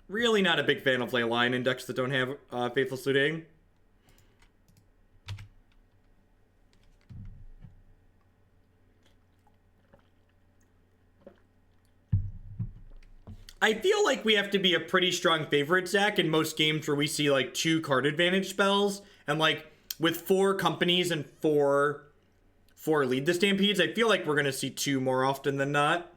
Speaker 1: Really not a big fan of Leyline in decks that don't have Faithless Looting. I feel like we have to be a pretty strong favorite, Zach, in most games where we see like 2 card advantage spells. And like with 4 companies and 4 Lead the Stampedes, I feel like we're going to see 2 more often than not.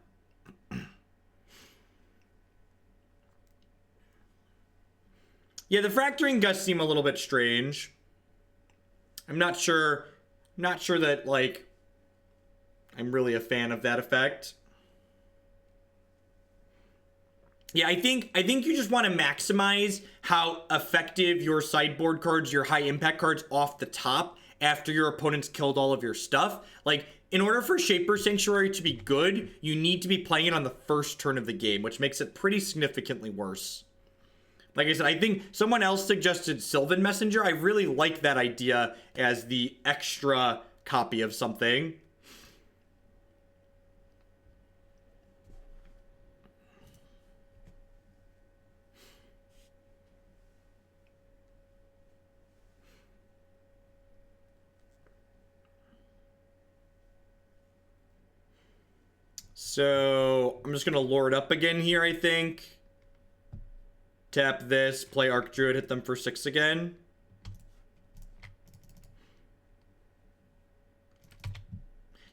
Speaker 1: Yeah, the Fracturing Gust seem a little bit strange. I'm not sure that like I'm really a fan of that effect. Yeah, I think you just want to maximize how effective your sideboard cards, your high impact cards off the top after your opponent's killed all of your stuff. Like, in order for Shaper Sanctuary to be good, you need to be playing it on the first turn of the game, which makes it pretty significantly worse. Like I said, I think someone else suggested Sylvan Messenger. I really like that idea as the extra copy of something. So I'm just going to lure it up again here, I think. Tap this, play Archdruid, hit them for 6 again.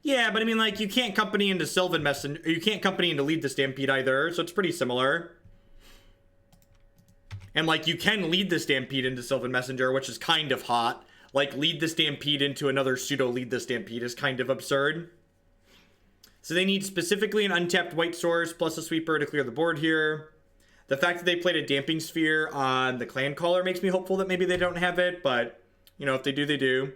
Speaker 1: Yeah, but I mean, like, you can't company into Sylvan Messenger, you can't company into Lead the Stampede either, so it's pretty similar. And, like, you can Lead the Stampede into Sylvan Messenger, which is kind of hot. Like, Lead the Stampede into another pseudo Lead the Stampede is kind of absurd. So they need specifically an untapped white source plus a sweeper to clear the board here. The fact that they played a Damping Sphere on the Clancaller makes me hopeful that maybe they don't have it, but, you know, if they do, they do.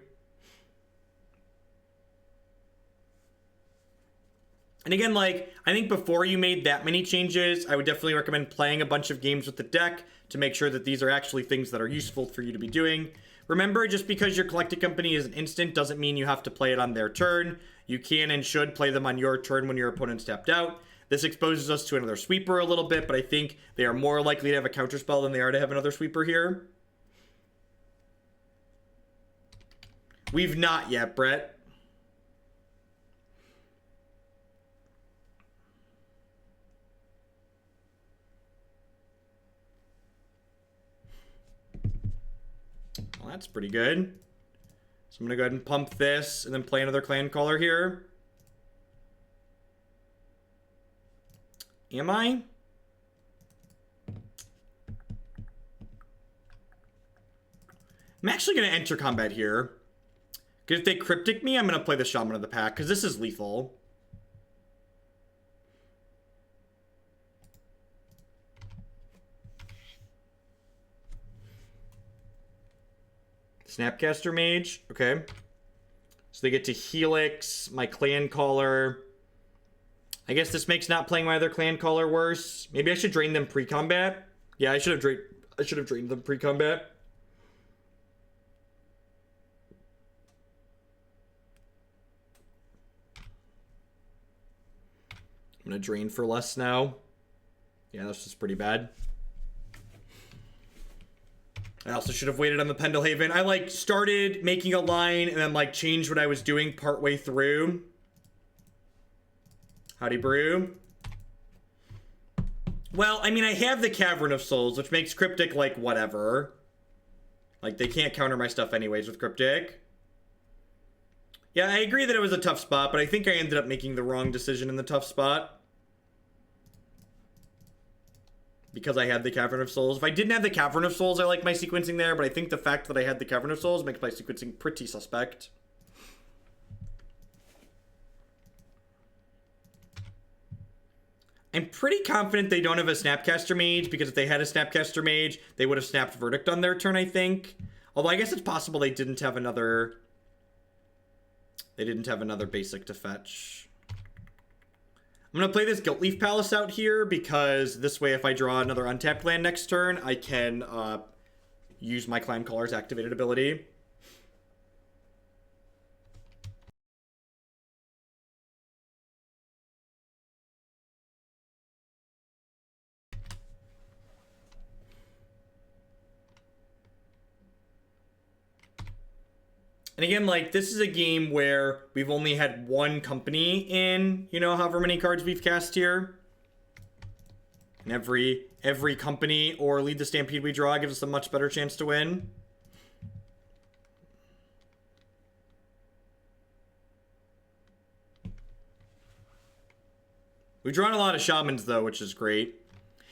Speaker 1: And again, like, I think before you made that many changes, I would definitely recommend playing a bunch of games with the deck to make sure that these are actually things that are useful for you to be doing. Remember, just because your collected company is an instant doesn't mean you have to play it on their turn. You can and should play them on your turn when your opponent's tapped out. This exposes us to another sweeper a little bit, but I think they are more likely to have a counterspell than they are to have another sweeper here. We've not yet, Brett. Well, that's pretty good. So I'm going to go ahead and pump this and then play another Clancaller here. Am I? I'm actually going to enter combat here. Because if they Cryptic me, I'm going to play the Shaman of the Pack, because this is lethal. Snapcaster Mage. Okay. So they get to Helix, my Clancaller. I guess this makes not playing my other Clancaller worse. Maybe I should drain them pre-combat. Yeah, I should have drained them pre-combat. I'm gonna drain for less now. Yeah, that's just pretty bad. I also should have waited on the Pendelhaven. I, like, started making a line and then, like, changed what I was doing partway through. Howdy, brew. Well, I mean, I have the Cavern of Souls, which makes Cryptic, like, whatever. Like, they can't counter my stuff anyways with Cryptic. Yeah, I agree that it was a tough spot, but I think I ended up making the wrong decision in the tough spot. Because I had the Cavern of Souls. If I didn't have the Cavern of Souls, I like my sequencing there, but I think the fact that I had the Cavern of Souls makes my sequencing pretty suspect. I'm pretty confident they don't have a Snapcaster Mage, because if they had a Snapcaster Mage, they would have snapped Verdict on their turn, I think. Although I guess it's possible they didn't have another... They didn't have another basic to fetch. I'm going to play this Gilt-Leaf Palace out here, because this way if I draw another untapped land next turn, I can use my Clancaller's activated ability. And again, like, this is a game where we've only had one company in, you know, however many cards we've cast here. And every company or Lead the Stampede we draw gives us a much better chance to win. We've drawn a lot of Shamans, though, which is great.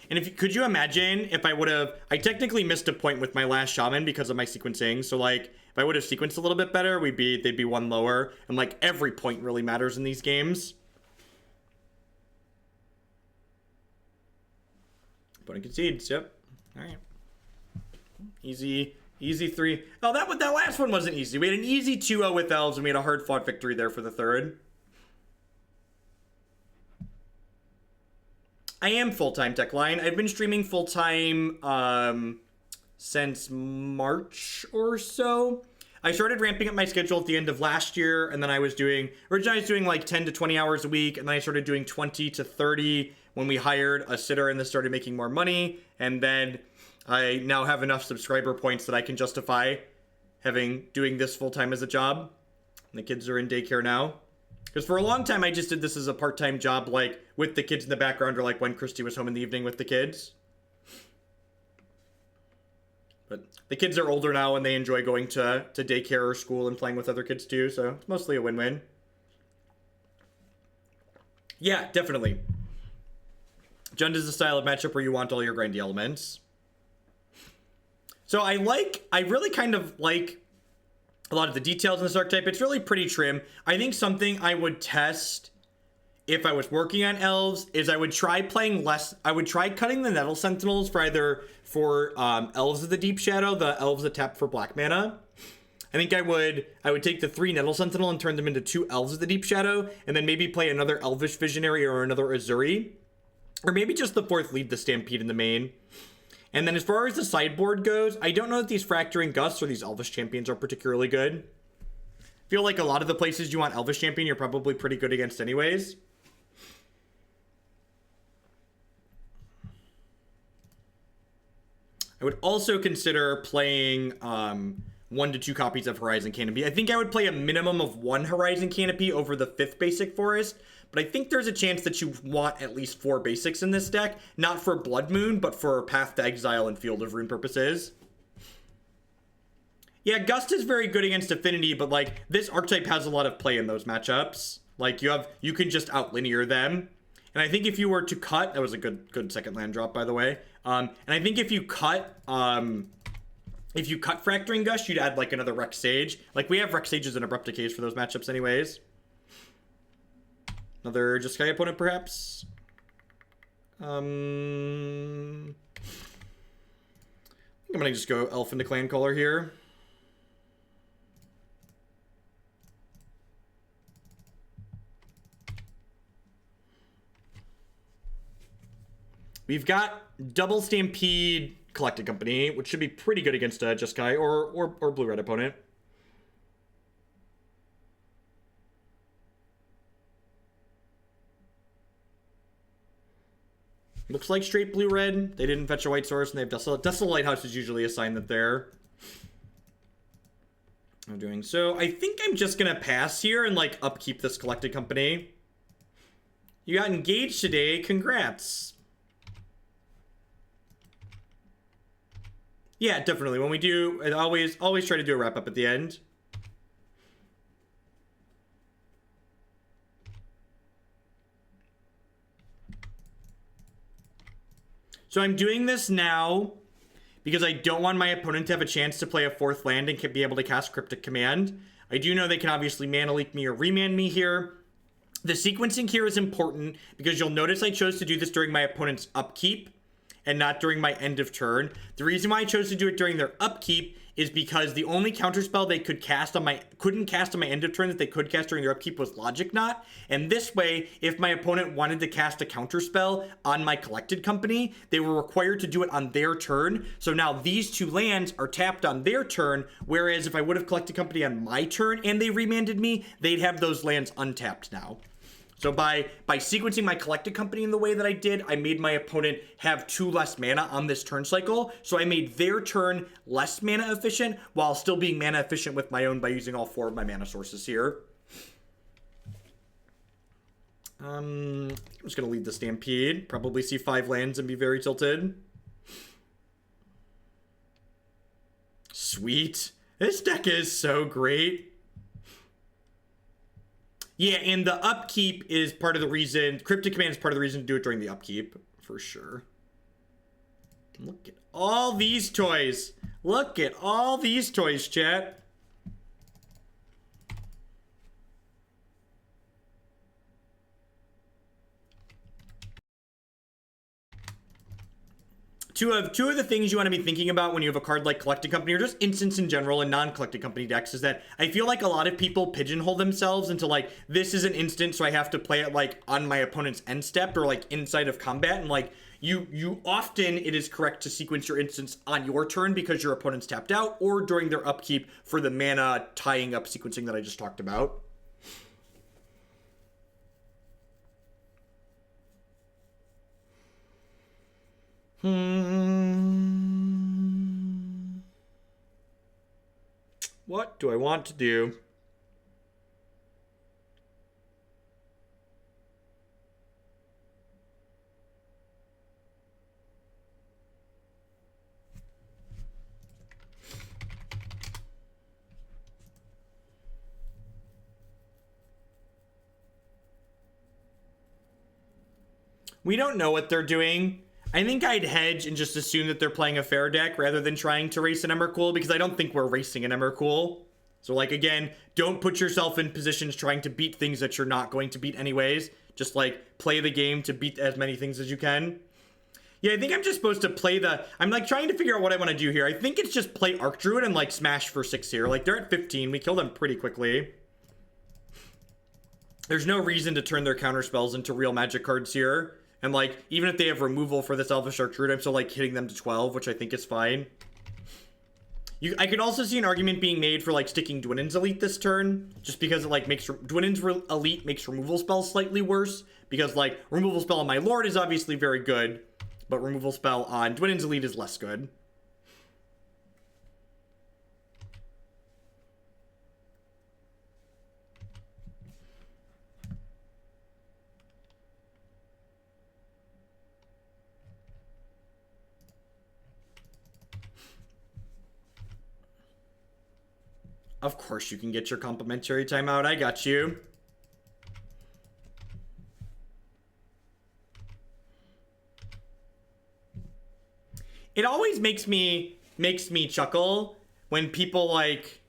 Speaker 1: And if could you imagine if I would have... I technically missed a point with my last Shaman because of my sequencing. So, like, if I would have sequenced a little bit better, they'd be one lower. And, like, every point really matters in these games. Opponent concedes. Yep. All right. Easy 3. Oh, that last one wasn't easy. We had an easy 2-0 with Elves, and we had a hard-fought victory there for the third. I am full-time tech line. I've been streaming full-time since March or so. I started ramping up my schedule at the end of last year, and then originally I was doing like 10 to 20 hours a week, and then I started doing 20 to 30 when we hired a sitter and then started making more money, and then I now have enough subscriber points that I can justify doing this full-time as a job. And the kids are in daycare now. Because for a long time, I just did this as a part-time job, like, with the kids in the background, or, like, when Christy was home in the evening with the kids. But the kids are older now, and they enjoy going to daycare or school and playing with other kids, too, so it's mostly a win-win. Yeah, definitely. Jund is the style of matchup where you want all your grindy elements. So I really kind of like a lot of the details in this archetype. It's really pretty trim. I think something I would test if I was working on elves is I would try playing less. I would try cutting the Nettle Sentinels for Elves of the Deep Shadow, the elves that tap for black mana. I think I would take the 3 Nettle Sentinel and turn them into 2 Elves of the Deep Shadow, and then maybe play another Elvish Visionary or another Ezuri. Or maybe just the 4th Lead the Stampede in the main. And then as far as the sideboard goes, I don't know that these Fracturing Gusts or these Elvish Champions are particularly good. I feel like a lot of the places you want Elvish Champion, you're probably pretty good against anyways. I would also consider playing 1 to 2 copies of Horizon Canopy. I think I would play a minimum of 1 Horizon Canopy over the 5th Basic Forest. But I think there's a chance that you want at least 4 basics in this deck. Not for Blood Moon, but for Path to Exile and Field of Rune purposes. Yeah, Gust is very good against Affinity, but like this archetype has a lot of play in those matchups. Like you can just outlinear them. And I think if you were to cut, that was a good second land drop, by the way. And I think if you cut Fracturing Gust, you'd add like another Rex Sage. Like we have Rex Sages and Abrupt Decays for those matchups anyways. Another Jeskai opponent, perhaps? I think I'm gonna just go Elf into Clancaller here. We've got double Stampede Collected Company, which should be pretty good against a Jeskai or blue-red opponent. Looks like straight blue-red. They didn't fetch a white source, and they have Desolate. Desolate Lighthouse is usually a sign that they're doing. So I think I'm just going to pass here and, like, upkeep this Collected Company. You got engaged today. Congrats. Yeah, definitely. When we do, I always try to do a wrap-up at the end. So I'm doing this now because I don't want my opponent to have a chance to play a 4th land and be able to cast Cryptic Command. I do know they can obviously mana leak me or remand me here. The sequencing here is important because you'll notice I chose to do this during my opponent's upkeep and not during my end of turn. The reason why I chose to do it during their upkeep is because the only counterspell they couldn't cast on my end of turn that they could cast during their upkeep was Logic Knot. And this way, if my opponent wanted to cast a counterspell on my Collected Company, they were required to do it on their turn. So now these 2 lands are tapped on their turn, whereas if I would have Collected Company on my turn and they remanded me, they'd have those lands untapped now. So by sequencing my Collected Company in the way that I did, I made my opponent have 2 less mana on this turn cycle. So I made their turn less mana efficient while still being mana efficient with my own by using all 4 of my mana sources here. I'm just going to lead the Stampede. Probably see 5 lands and be very tilted. Sweet. This deck is so great. Yeah, and the upkeep is part of the reason. Cryptic Command is part of the reason to do it during the upkeep, for sure. Look at all these toys. Look at all these toys, chat. Two of the things you want to be thinking about when you have a card like Collected Company or just instants in general and non-Collected Company decks is that I feel like a lot of people pigeonhole themselves into like, this is an instant, so I have to play it like on my opponent's end step or like inside of combat. And like you often, it is correct to sequence your instants on your turn because your opponent's tapped out or during their upkeep for the mana tying up sequencing that I just talked about. What do I want to do? We don't know what they're doing. I think I'd hedge and just assume that they're playing a fair deck rather than trying to race an Emrakul because I don't think we're racing an Emrakul. So like, again, don't put yourself in positions trying to beat things that you're not going to beat anyways. Just like play the game to beat as many things as you can. Yeah, I think I'm just supposed to play I'm like trying to figure out what I want to do here. I think it's just play Archdruid and like smash for 6 here. Like they're at 15. We kill them pretty quickly. There's no reason to turn their counterspells into real magic cards here. And, like, even if they have removal for this Elvish Archdruid, I'm still, like, hitting them to 12, which I think is fine. I could also see an argument being made for, like, sticking Dwynen's Elite this turn. Just because it, like, makes... Dwynen's Elite makes removal spells slightly worse. Because, like, removal spell on my Lord is obviously very good. But removal spell on Dwynen's Elite is less good. Of course you can get your complimentary timeout. I got you. It always makes me chuckle when people like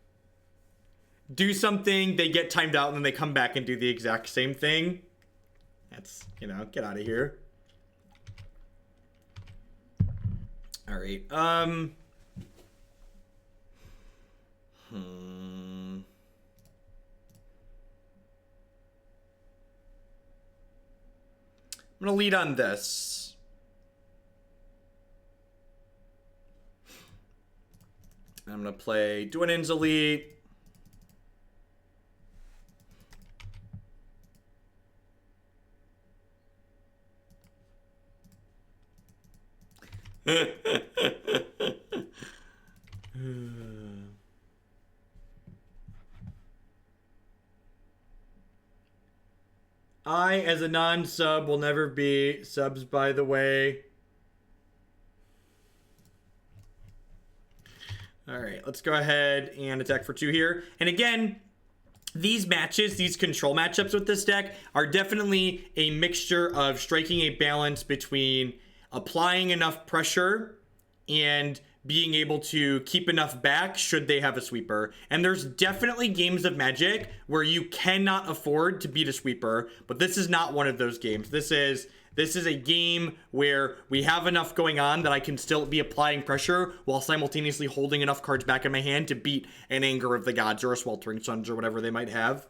Speaker 1: do something, they get timed out, and then they come back and do the exact same thing. That's, you know, get out of here. All right. I'm going to lead on this. I'm going to play Dwynen's Elite. I, as a non-sub, will never be subs, by the way. All right, let's go ahead and attack for 2 here. And again, these matches, these control matchups with this deck are definitely a mixture of striking a balance between applying enough pressure and being able to keep enough back should they have a sweeper. And there's definitely games of Magic where you cannot afford to beat a sweeper, but this is not one of those games. This is a game where we have enough going on that I can still be applying pressure while simultaneously holding enough cards back in my hand to beat an Anger of the Gods or a Sweltering Suns or whatever they might have.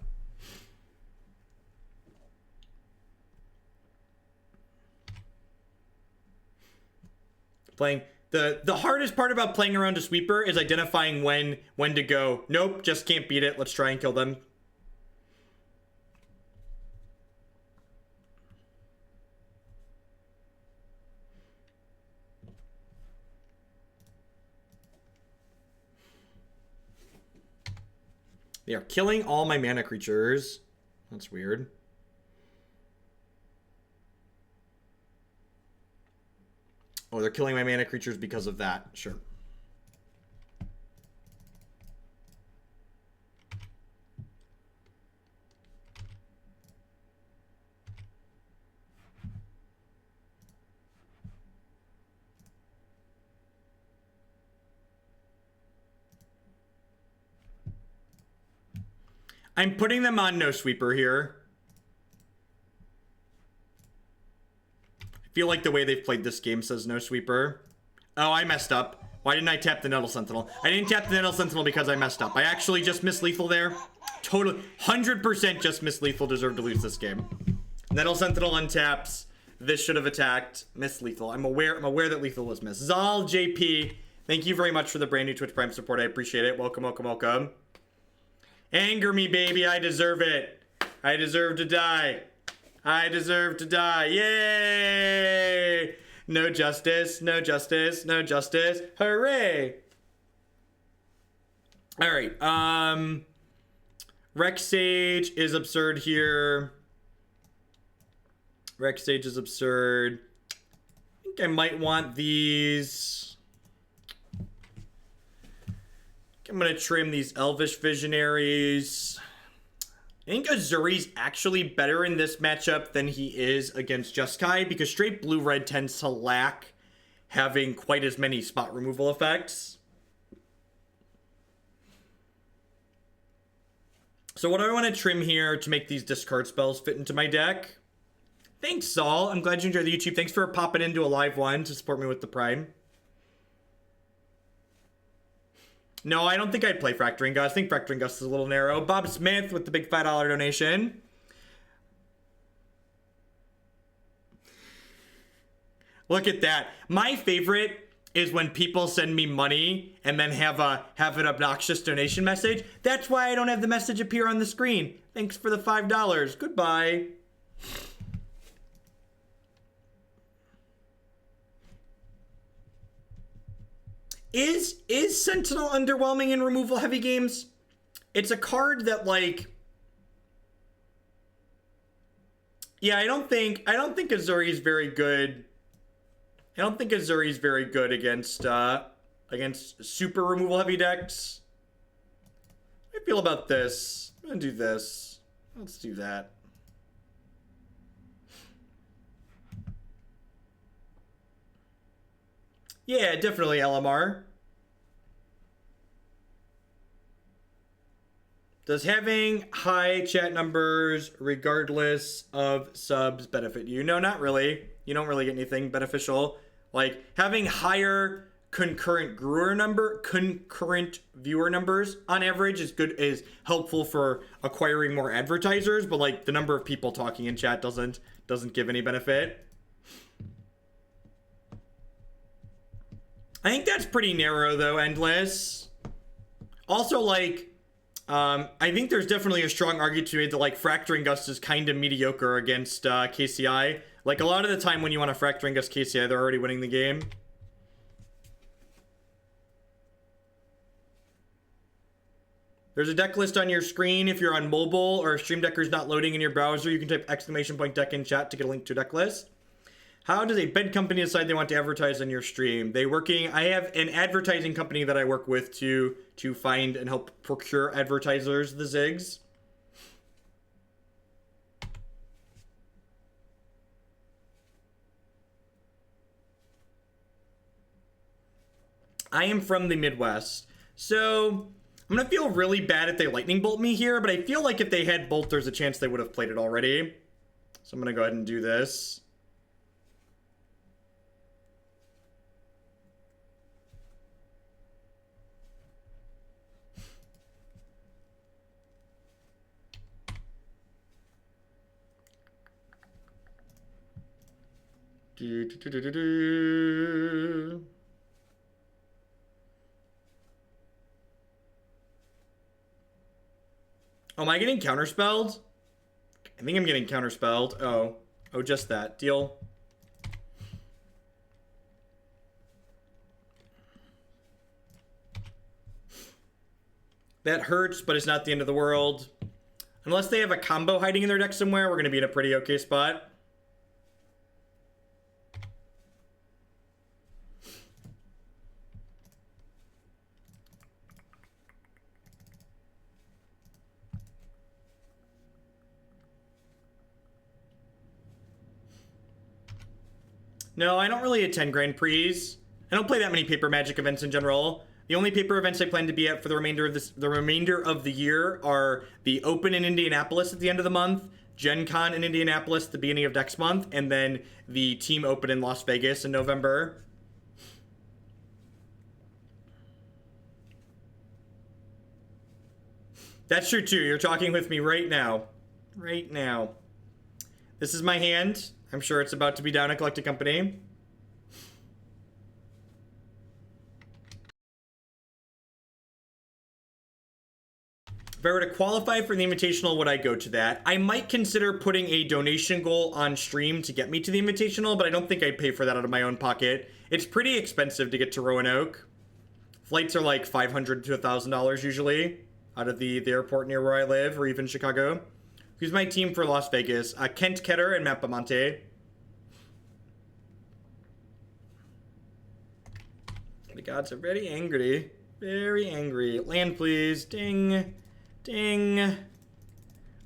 Speaker 1: The hardest part about playing around a sweeper is identifying when to go, nope, just can't beat it, let's try and kill them. They are killing all my mana creatures. That's weird. Oh, they're killing my mana creatures because of that. Sure. I'm putting them on no sweeper here. I feel like the way they've played this game says no sweeper. Oh, I messed up. Why didn't I tap the Nettle Sentinel? I didn't tap the Nettle Sentinel because I messed up. I actually just missed lethal there. Totally, 100% just missed lethal. Deserved to lose this game. Nettle Sentinel untaps. This should have attacked. Missed lethal. I'm aware that lethal was missed. Zal JP, thank you very much for the brand new Twitch Prime support. I appreciate it. Welcome, welcome, welcome. Anger me, baby. I deserve it. I deserve to die. I deserve to die. Yay! No justice. No justice. No justice. Hooray! All right. Rex Sage is absurd here. Rex Sage is absurd. I think I might want these. I'm going to trim these Elvish Visionaries. I think Ezuri's actually better in this matchup than he is against Jeskai because straight blue-red tends to lack having quite as many spot removal effects. So what do I want to trim here to make these discard spells fit into my deck? Thanks, Saul. I'm glad you enjoyed the YouTube. Thanks for popping into a live one to support me with the Prime. No, I don't think I'd play Fracturing Gust. I think Fracturing Gust is a little narrow. Bob Smith with the big $5 donation. Look at that. My favorite is when people send me money and then have an obnoxious donation message. That's why I don't have the message appear on the screen. Thanks for the $5. Goodbye. Is Sentinel underwhelming in removal heavy games? It's a card that, like, yeah, I don't think Ezuri is very good. I don't think Ezuri is very good against super removal heavy decks. How do I feel about this? I'm gonna do this. Let's do that. Yeah, definitely LMR. Does having high chat numbers regardless of subs benefit you? No, not really. You don't really get anything beneficial. Like, having higher concurrent viewer numbers on average is helpful for acquiring more advertisers, but like the number of people talking in chat doesn't give any benefit. I think that's pretty narrow though, Endless. Also, like, I think there's definitely a strong argument to be made that, like, Fracturing Gust is kind of mediocre against KCI. Like, a lot of the time when you want to Fracturing Gust KCI, they're already winning the game. There's a deck list on your screen. If you're on mobile or Stream Decker's not loading in your browser, you can type !deck in chat to get a link to a deck list. How does a bed company decide they want to advertise on your stream? I have an advertising company that I work with to find and help procure advertisers, the Zigs. I am from the Midwest, so I'm going to feel really bad if they lightning bolt me here, but I feel like if they had bolt, there's a chance they would have played it already. So I'm going to go ahead and do this. Oh, am I getting counterspelled? I think I'm getting counterspelled. Oh, just that. Deal. That hurts, but it's not the end of the world. Unless they have a combo hiding in their deck somewhere, we're going to be in a pretty okay spot. No, I don't really attend Grand Prix. I don't play that many paper Magic events in general. The only paper events I plan to be at for the remainder of the year are the Open in Indianapolis at the end of the month, Gen Con in Indianapolis at the beginning of next month, and then the Team Open in Las Vegas in November. That's true too. You're talking with me right now. Right now. This is my hand. I'm sure it's about to be down at Collected Company. If I were to qualify for the Invitational, would I go to that? I might consider putting a donation goal on stream to get me to the Invitational, but I don't think I'd pay for that out of my own pocket. It's pretty expensive to get to Roanoke. Flights are like $500 to $1,000 usually out of the airport near where I live, or even Chicago. Who's my team for Las Vegas? Kent Ketter and Matt Bamonte. The gods are very angry. Very angry. Land, please. Ding. Ding.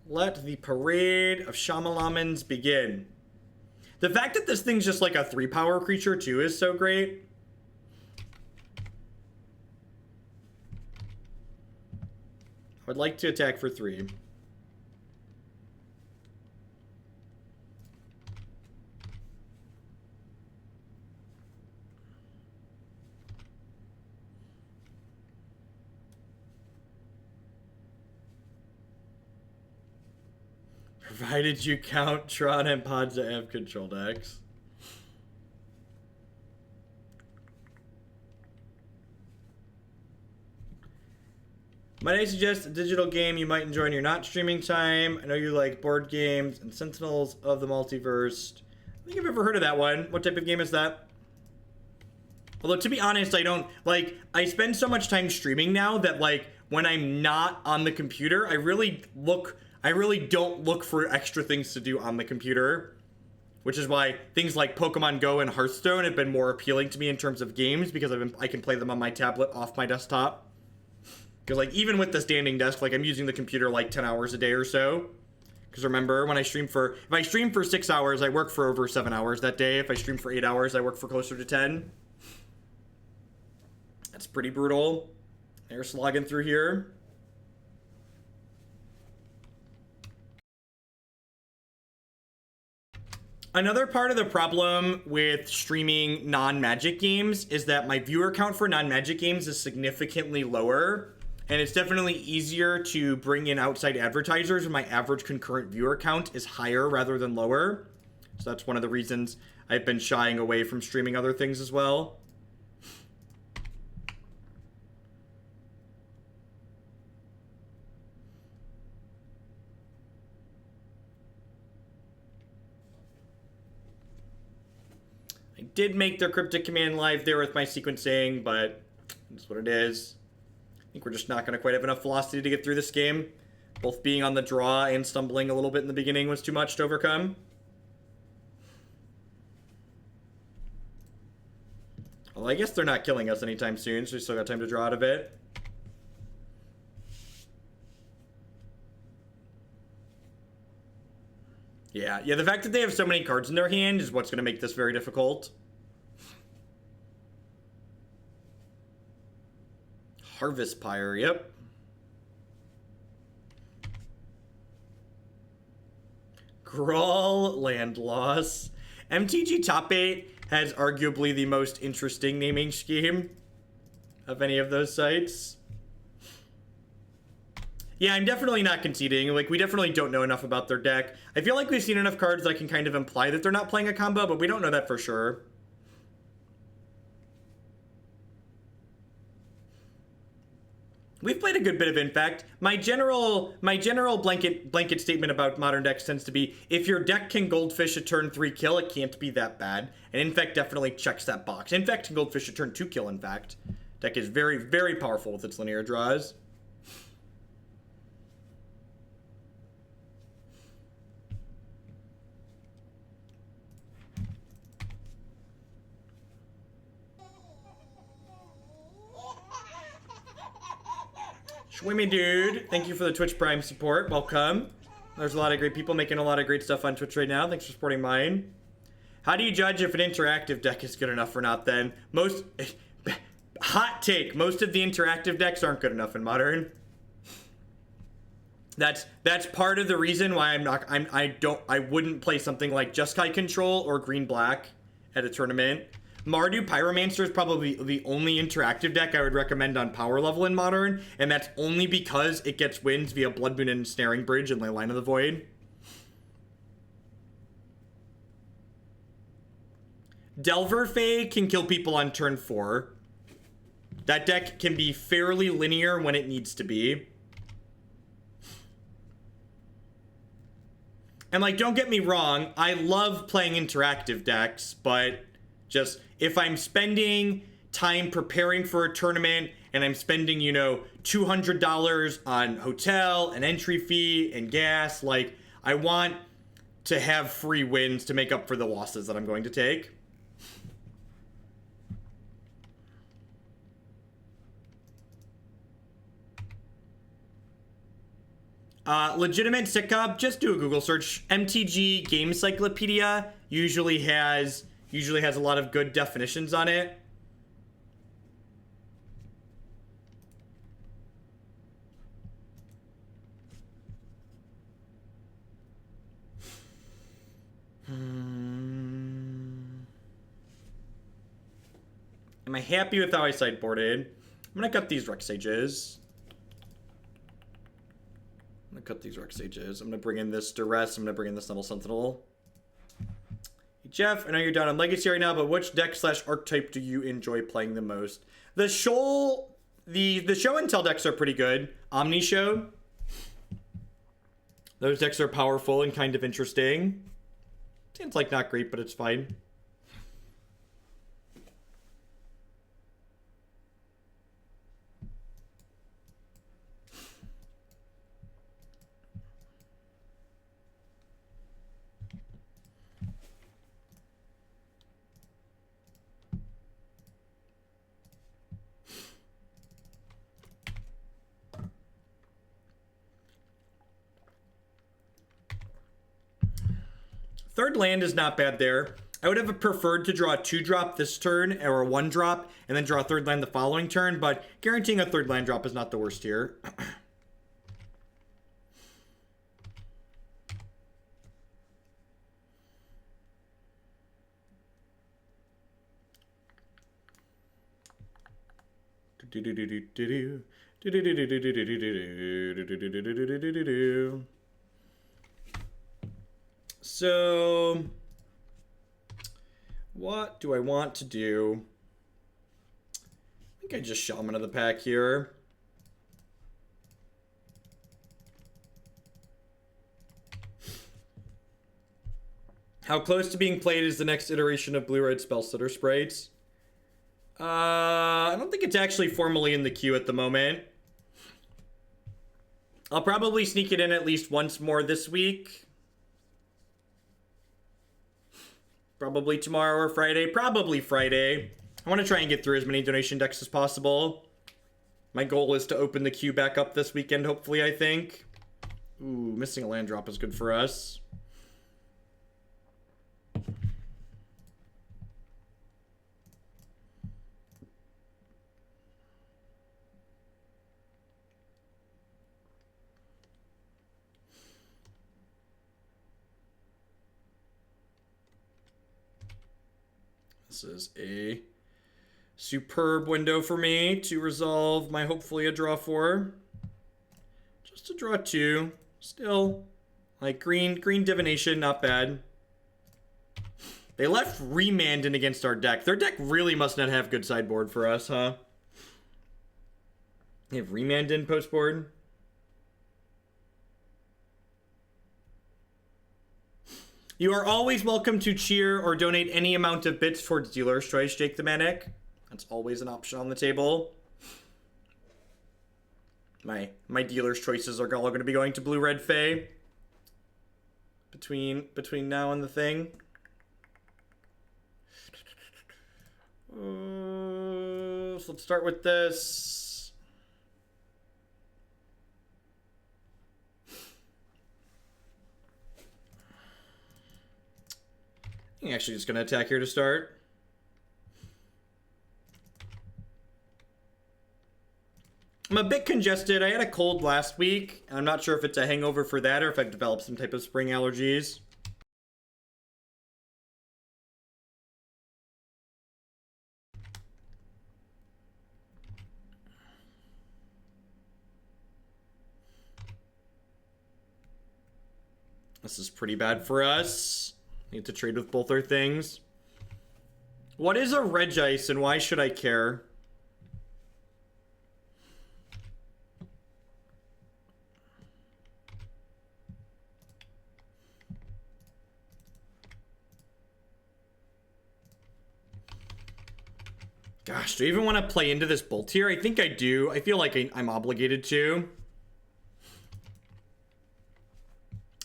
Speaker 1: Let the parade of Shamalamans begin. The fact that this thing's just like a 3-power creature too is so great. I would like to attack for 3. Provided you count Tron and Pods that have control decks. Might I suggest a digital game you might enjoy in your not streaming time? I know you like board games and Sentinels of the Multiverse. I think I've ever heard of that one. What type of game is that? Although, to be honest, I spend so much time streaming now that, like, when I'm not on the computer, I really don't look for extra things to do on the computer. Which is why things like Pokemon Go and Hearthstone have been more appealing to me in terms of games, because I can play them on my tablet off my desktop. Because, like, even with the standing desk, like, I'm using the computer, like, 10 hours a day or so. Because remember, when if I stream for 6 hours, I work for over 7 hours that day. If I stream for 8 hours, I work for closer to 10. That's pretty brutal. They're slogging through here. Another part of the problem with streaming non-Magic games is that my viewer count for non-Magic games is significantly lower. And it's definitely easier to bring in outside advertisers when my average concurrent viewer count is higher rather than lower. So that's one of the reasons I've been shying away from streaming other things as well. I did make their Cryptic Command live there with my sequencing, but that's what it is. think we're just not going to quite have enough velocity to get through this game. Both being on the draw and stumbling a little bit in the beginning was too much to overcome. Well, I guess they're not killing us anytime soon, so we still got time to draw out of it. Yeah, the fact that they have so many cards in their hand is what's going to make this very difficult. Harvest Pyre, yep. Grawl Land Loss. MTG Top 8 has arguably the most interesting naming scheme of any of those sites. Yeah, I'm definitely not conceding. Like, we definitely don't know enough about their deck. I feel like we've seen enough cards that I can kind of imply that they're not playing a combo, but we don't know that for sure. We've played a good bit of Infect. My general blanket statement about modern decks tends to be, if your deck can Goldfish a turn 3 kill, it can't be that bad. And Infect definitely checks that box. Infect can Goldfish a turn 2 kill, in fact. Deck is very, very powerful with its linear draws. Swimmy Dude, thank you for the Twitch Prime support. Welcome. There's a lot of great people making a lot of great stuff on Twitch right now. Thanks for supporting mine. How do you judge if an interactive deck is good enough or not then? Hot take, most of the interactive decks aren't good enough in Modern. That's part of the reason why I wouldn't play something like Jeskai Control or Green Black at a tournament. Mardu Pyromancer is probably the only interactive deck I would recommend on power level in Modern, and that's only because it gets wins via Blood Moon and Snaring Bridge and Line of the Void. Delver Fae can kill people on turn 4. That deck can be fairly linear when it needs to be. And, like, don't get me wrong, I love playing interactive decks, but just if I'm spending time preparing for a tournament and I'm spending, you know, $200 on hotel and entry fee and gas, like, I want to have free wins to make up for the losses that I'm going to take. Legitimate sitcom, just do a Google search. MTG Game Encyclopedia usually has a lot of good definitions on it. Am I happy with how I sideboarded? I'm gonna cut these Rex Sages. I'm gonna bring in this Duress. I'm gonna bring in this Nettle Sentinel. Jeff, I know you're down on Legacy right now, but which deck / archetype do you enjoy playing the most? The Show and Tell decks are pretty good. Omni Show. Those decks are powerful and kind of interesting. Seems like not great, but it's fine. Third land is not bad there. I would have preferred to draw a 2-drop this turn or a 1-drop and then draw a third land the following turn, but guaranteeing a third land drop is not the worst here. So, what do I want to do? I think I just Shaman of the pack here. How close to being played is the next iteration of Blue-Red Spellstutter Sprites? I don't think it's actually formally in the queue at the moment. I'll probably sneak it in at least once more this week. Probably tomorrow or Friday. Probably Friday. I want to try and get through as many donation decks as possible. My goal is to open the queue back up this weekend, hopefully, I think. Ooh, missing a land drop is good for us. This is a superb window for me to resolve my hopefully a draw 4. Just a draw 2. Still, like, green divination, not bad. They left Remand in against our deck. Their deck really must not have good sideboard for us, huh? They have Remand in postboard. You are always welcome to cheer or donate any amount of bits towards Dealer's Choice, Jake the Manic. That's always an option on the table. My dealer's choices are all going to be going to Blue-Red Fae. Between now and the thing. So let's start with this. I'm actually just going to attack here to start. I'm a bit congested. I had a cold last week. I'm not sure if it's a hangover for that or if I've developed some type of spring allergies. This is pretty bad for us. Need to trade with both our things. What is a Regice and why should I care? Gosh, do I even want to play into this bolt here? I think I do. I feel like I'm obligated to.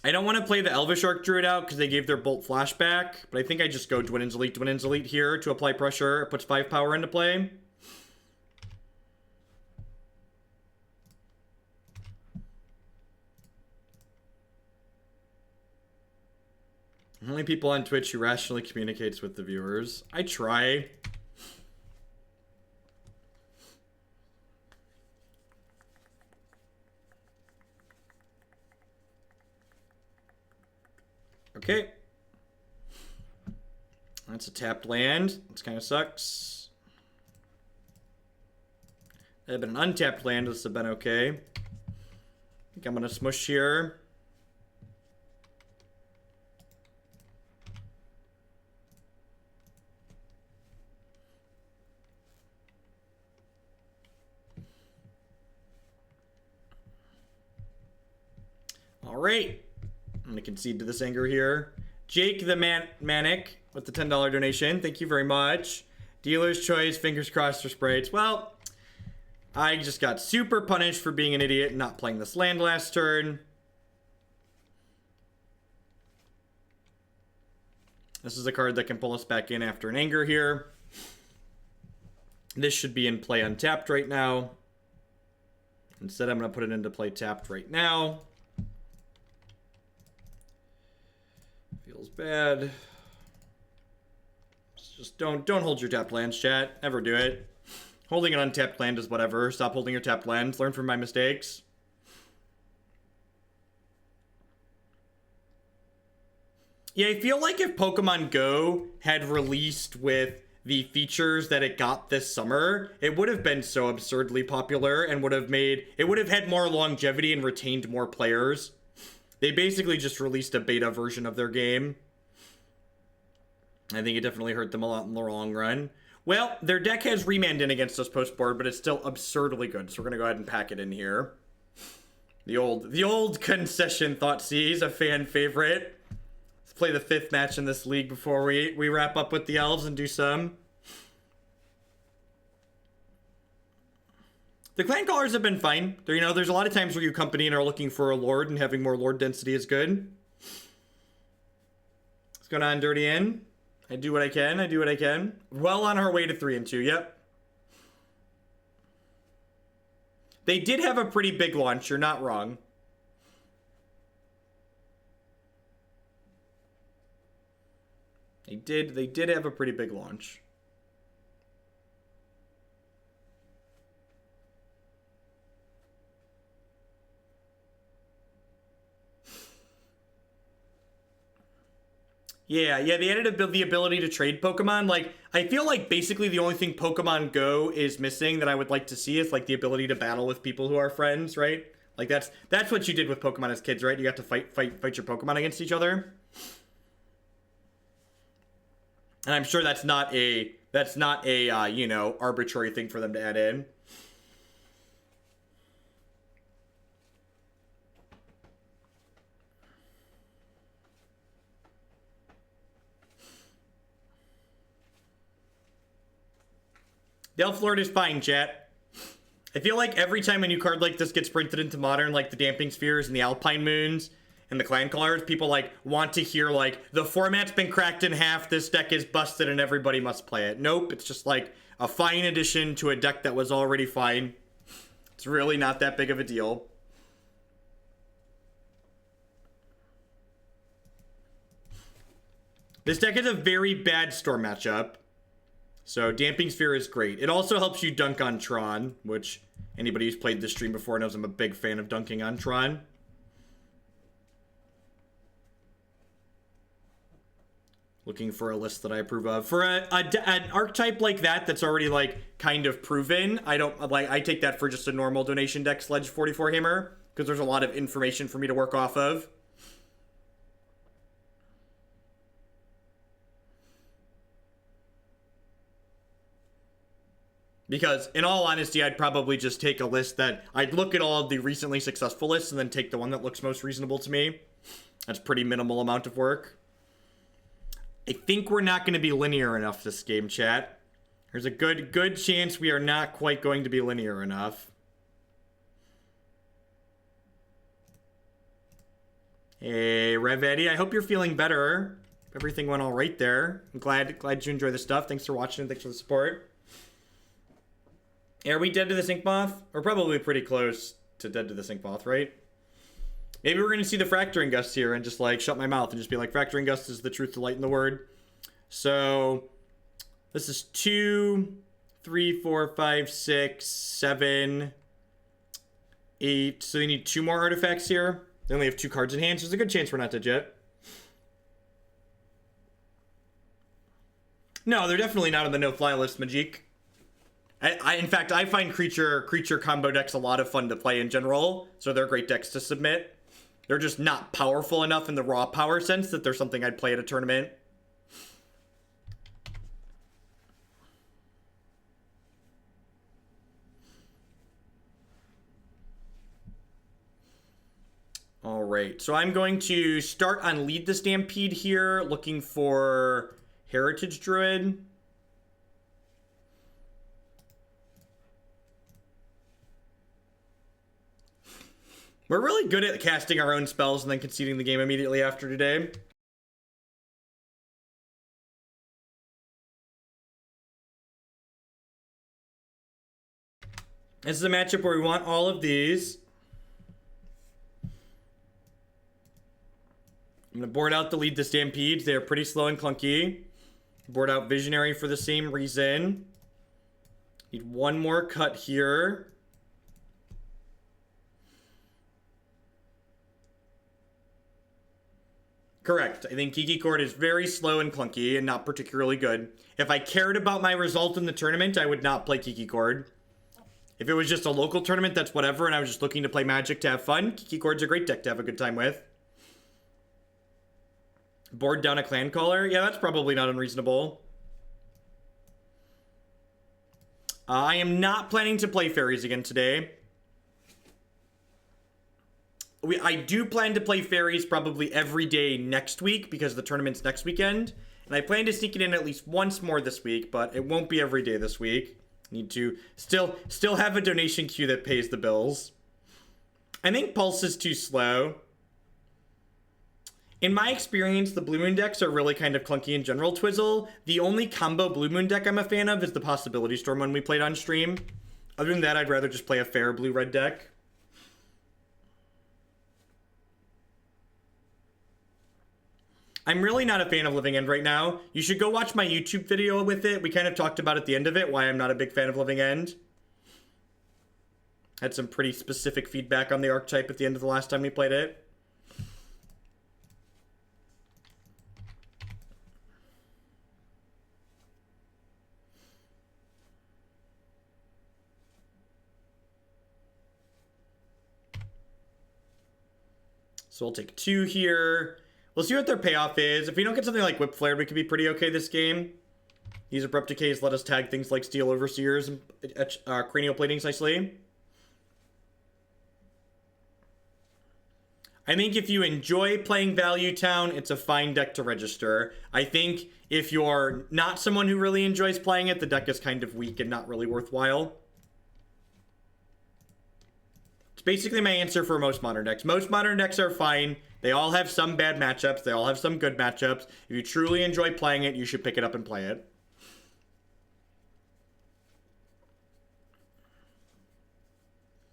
Speaker 1: I don't want to play the Elvish Archdruid out because they gave their bolt flashback, but I think I just go Dwynen's Elite here to apply pressure. It puts 5 power into play. Only people on Twitch who rationally communicates with the viewers. I try. Okay. That's a tapped land. This kind of sucks. That had been an untapped land. This would have been okay. I think I'm going to smush here. All right. I'm going to concede to this anger here. Jake the Manic with the $10 donation. Thank you very much. Dealer's Choice. Fingers crossed for sprites. Well, I just got super punished for being an idiot and not playing this land last turn. This is a card that can pull us back in after an anger here. This should be in play untapped right now. Instead, I'm going to put it into play tapped right now. Feels bad. Just don't hold your tapped lands, chat. Never do it. Holding an untapped land is whatever. Stop holding your tapped lands. Learn from my mistakes. Yeah, I feel like if Pokemon Go had released with the features that it got this summer, it would have been so absurdly popular and would have had more longevity and retained more players. They basically just released a beta version of their game. I think it definitely hurt them a lot in the long run. Well, their deck has Remand in against us post-board, but it's still absurdly good, so we're going to go ahead and pack it in here. The old concession Thoughtseize, a fan favorite. Let's play the 5th match in this league before we wrap up with the Elves and do some The Clancallers have been fine. You know, there's a lot of times where you company and are looking for a Lord, and having more Lord density is good. What's going on, Dirty Inn? I do what I can. I do what I can. Well on our way to 3 and 2. Yep. They did have a pretty big launch. You're not wrong. They did have a pretty big launch. Yeah, they added the ability to trade Pokemon. Like, I feel like basically the only thing Pokemon Go is missing that I would like to see is, like, the ability to battle with people who are friends, right? Like, that's what you did with Pokemon as kids, right? You got to fight your Pokemon against each other. And I'm sure that's not a you know, arbitrary thing for them to add in. The Elf Lord is fine, chat. I feel like every time a new card like this gets printed into Modern, like the Damping Spheres and the Alpine Moons and the Clancallers, people, like, want to hear, like, the format's been cracked in half, this deck is busted, and everybody must play it. Nope, it's just, like, a fine addition to a deck that was already fine. It's really not that big of a deal. This deck has a very bad Storm matchup. So Damping Sphere is great. It also helps you dunk on Tron, which anybody who's played this stream before knows I'm a big fan of dunking on Tron. Looking for a list that I approve of. For an archetype like that that's already, like, kind of proven, I take that for just a normal donation deck, Sledge 44 Hammer, because there's a lot of information for me to work off of. Because, in all honesty, I'd probably just take a list that... I'd look at all of the recently successful lists and then take the one that looks most reasonable to me. That's pretty minimal amount of work. I think we're not going to be linear enough this game, chat. There's a good chance we are not quite going to be linear enough. Hey, Rev Eddie, I hope you're feeling better. Everything went all right there. I'm glad you enjoy the stuff. Thanks for watching and thanks for the support. Are we dead to the Sink Moth? We're probably pretty close to dead to the Sink Moth, right? Maybe we're going to see the Fracturing Gust here and just, like, shut my mouth and just be like, Fracturing Gust is the truth, the light, and the word. So, this is 2, 3, 4, 5, 6, 7, 8. So they need 2 more artifacts here. They only have 2 cards in hand, so there's a good chance we're not dead yet. No, they're definitely not on the no-fly list, Majik. In fact, I find creature combo decks a lot of fun to play in general, so they're great decks to submit. They're just not powerful enough in the raw power sense that they're something I'd play at a tournament. All right, so I'm going to start on Lead the Stampede here, looking for Heritage Druid. We're really good at casting our own spells and then conceding the game immediately after today. This is a matchup where we want all of these. I'm going to board out the Lead the Stampedes. They're pretty slow and clunky. Board out Visionary for the same reason. Need one more cut here. Correct. I think Kiki Court is very slow and clunky and not particularly good. If I cared about my result in the tournament, I would not play Kiki Court. If it was just a local tournament, that's whatever, and I was just looking to play Magic to have fun, Kiki Court's a great deck to have a good time with. Board down a Clancaller? Yeah, that's probably not unreasonable. I am not planning to play Fairies again today. I do plan to play Fairies probably every day next week because the tournament's next weekend. And I plan to sneak it in at least once more this week, but it won't be every day this week. Need to still have a donation queue that pays the bills. I think Pulse is too slow. In my experience, the Blue Moon decks are really kind of clunky in general, Twizzle. The only combo Blue Moon deck I'm a fan of is the Possibility Storm one we played on stream. Other than that, I'd rather just play a fair blue-red deck. I'm really not a fan of Living End right now. You should go watch my YouTube video with it. We kind of talked about at the end of it why I'm not a big fan of Living End. Had some pretty specific feedback on the archetype at the end of the last time we played it. So we'll take 2 here. We'll see what their payoff is. If we don't get something like Whip Flared, we could be pretty okay this game. These Abrupt Decays let us tag things like Steel Overseers and Cranial Platings nicely. I think if you enjoy playing Value Town, it's a fine deck to register. I think if you're not someone who really enjoys playing it, the deck is kind of weak and not really worthwhile. It's basically my answer for most Modern decks. Most Modern decks are fine. They all have some bad matchups. They all have some good matchups. If you truly enjoy playing it, you should pick it up and play it.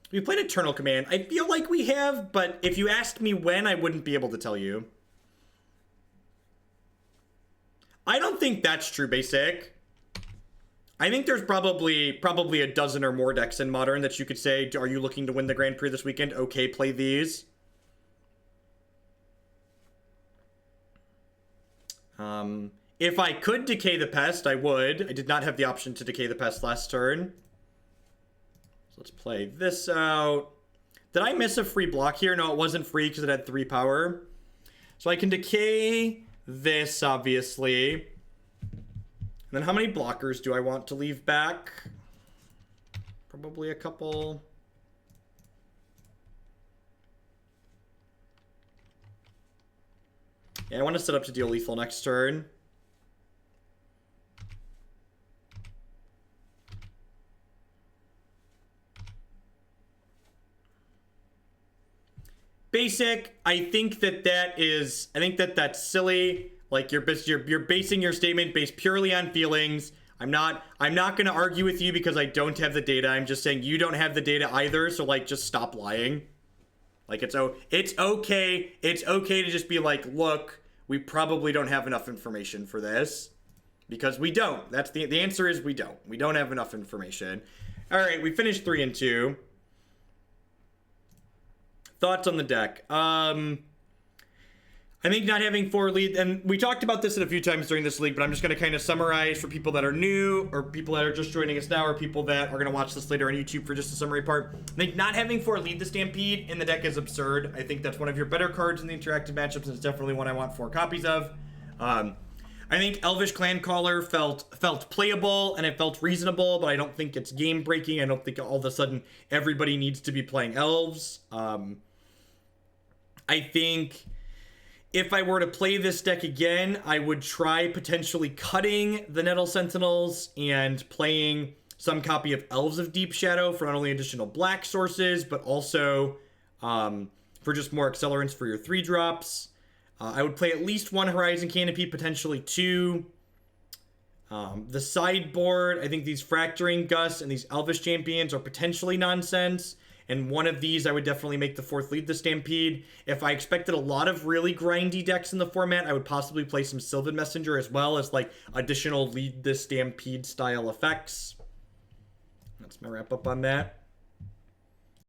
Speaker 1: We played Eternal Command. I feel like we have, but if you asked me when, I wouldn't be able to tell you. I don't think that's true, Basic. I think there's probably a dozen or more decks in Modern that you could say, are you looking to win the Grand Prix this weekend? Okay, play these. If I could Decay the Pest, I would. I did not have the option to Decay the Pest last turn. So let's play this out. Did I miss a free block here? No, it wasn't free because it had 3 power. So I can Decay this, obviously. And then how many blockers do I want to leave back? Probably a couple. Yeah, I want to set up to deal lethal next turn. Basic, I think that's silly. Like you're basing your statement based purely on feelings. I'm not going to argue with you because I don't have the data. I'm just saying you don't have the data either, so like just stop lying. Like it's okay to just be like, look, we probably don't have enough information for this. Because we don't. That's the answer is we don't. We don't have enough information. All right, we finished 3 and 2. Thoughts on the deck. I think not having 4 lead, and we talked about this a few times during this league, but I'm just going to kind of summarize for people that are new, or people that are just joining us now, or people that are going to watch this later on YouTube for just a summary part. I think not having 4 Lead the Stampede in the deck is absurd. I think that's one of your better cards in the interactive matchups, and it's definitely one I want 4 copies of. I think Elvish Clancaller felt playable, and it felt reasonable, but I don't think it's game-breaking. I don't think all of a sudden everybody needs to be playing Elves. I think if I were to play this deck again, I would try potentially cutting the Nettle Sentinels and playing some copy of Elves of Deep Shadow for not only additional black sources, but also for just more accelerants for your 3-drops. I would play at least 1 Horizon Canopy, potentially 2. The sideboard, I think these Fracturing Gust and these Elvish Champions are potentially nonsense. And one of these, I would definitely make the 4th Lead the Stampede. If I expected a lot of really grindy decks in the format, I would possibly play some Sylvan Messenger as well as like additional Lead the Stampede style effects. That's my wrap up on that.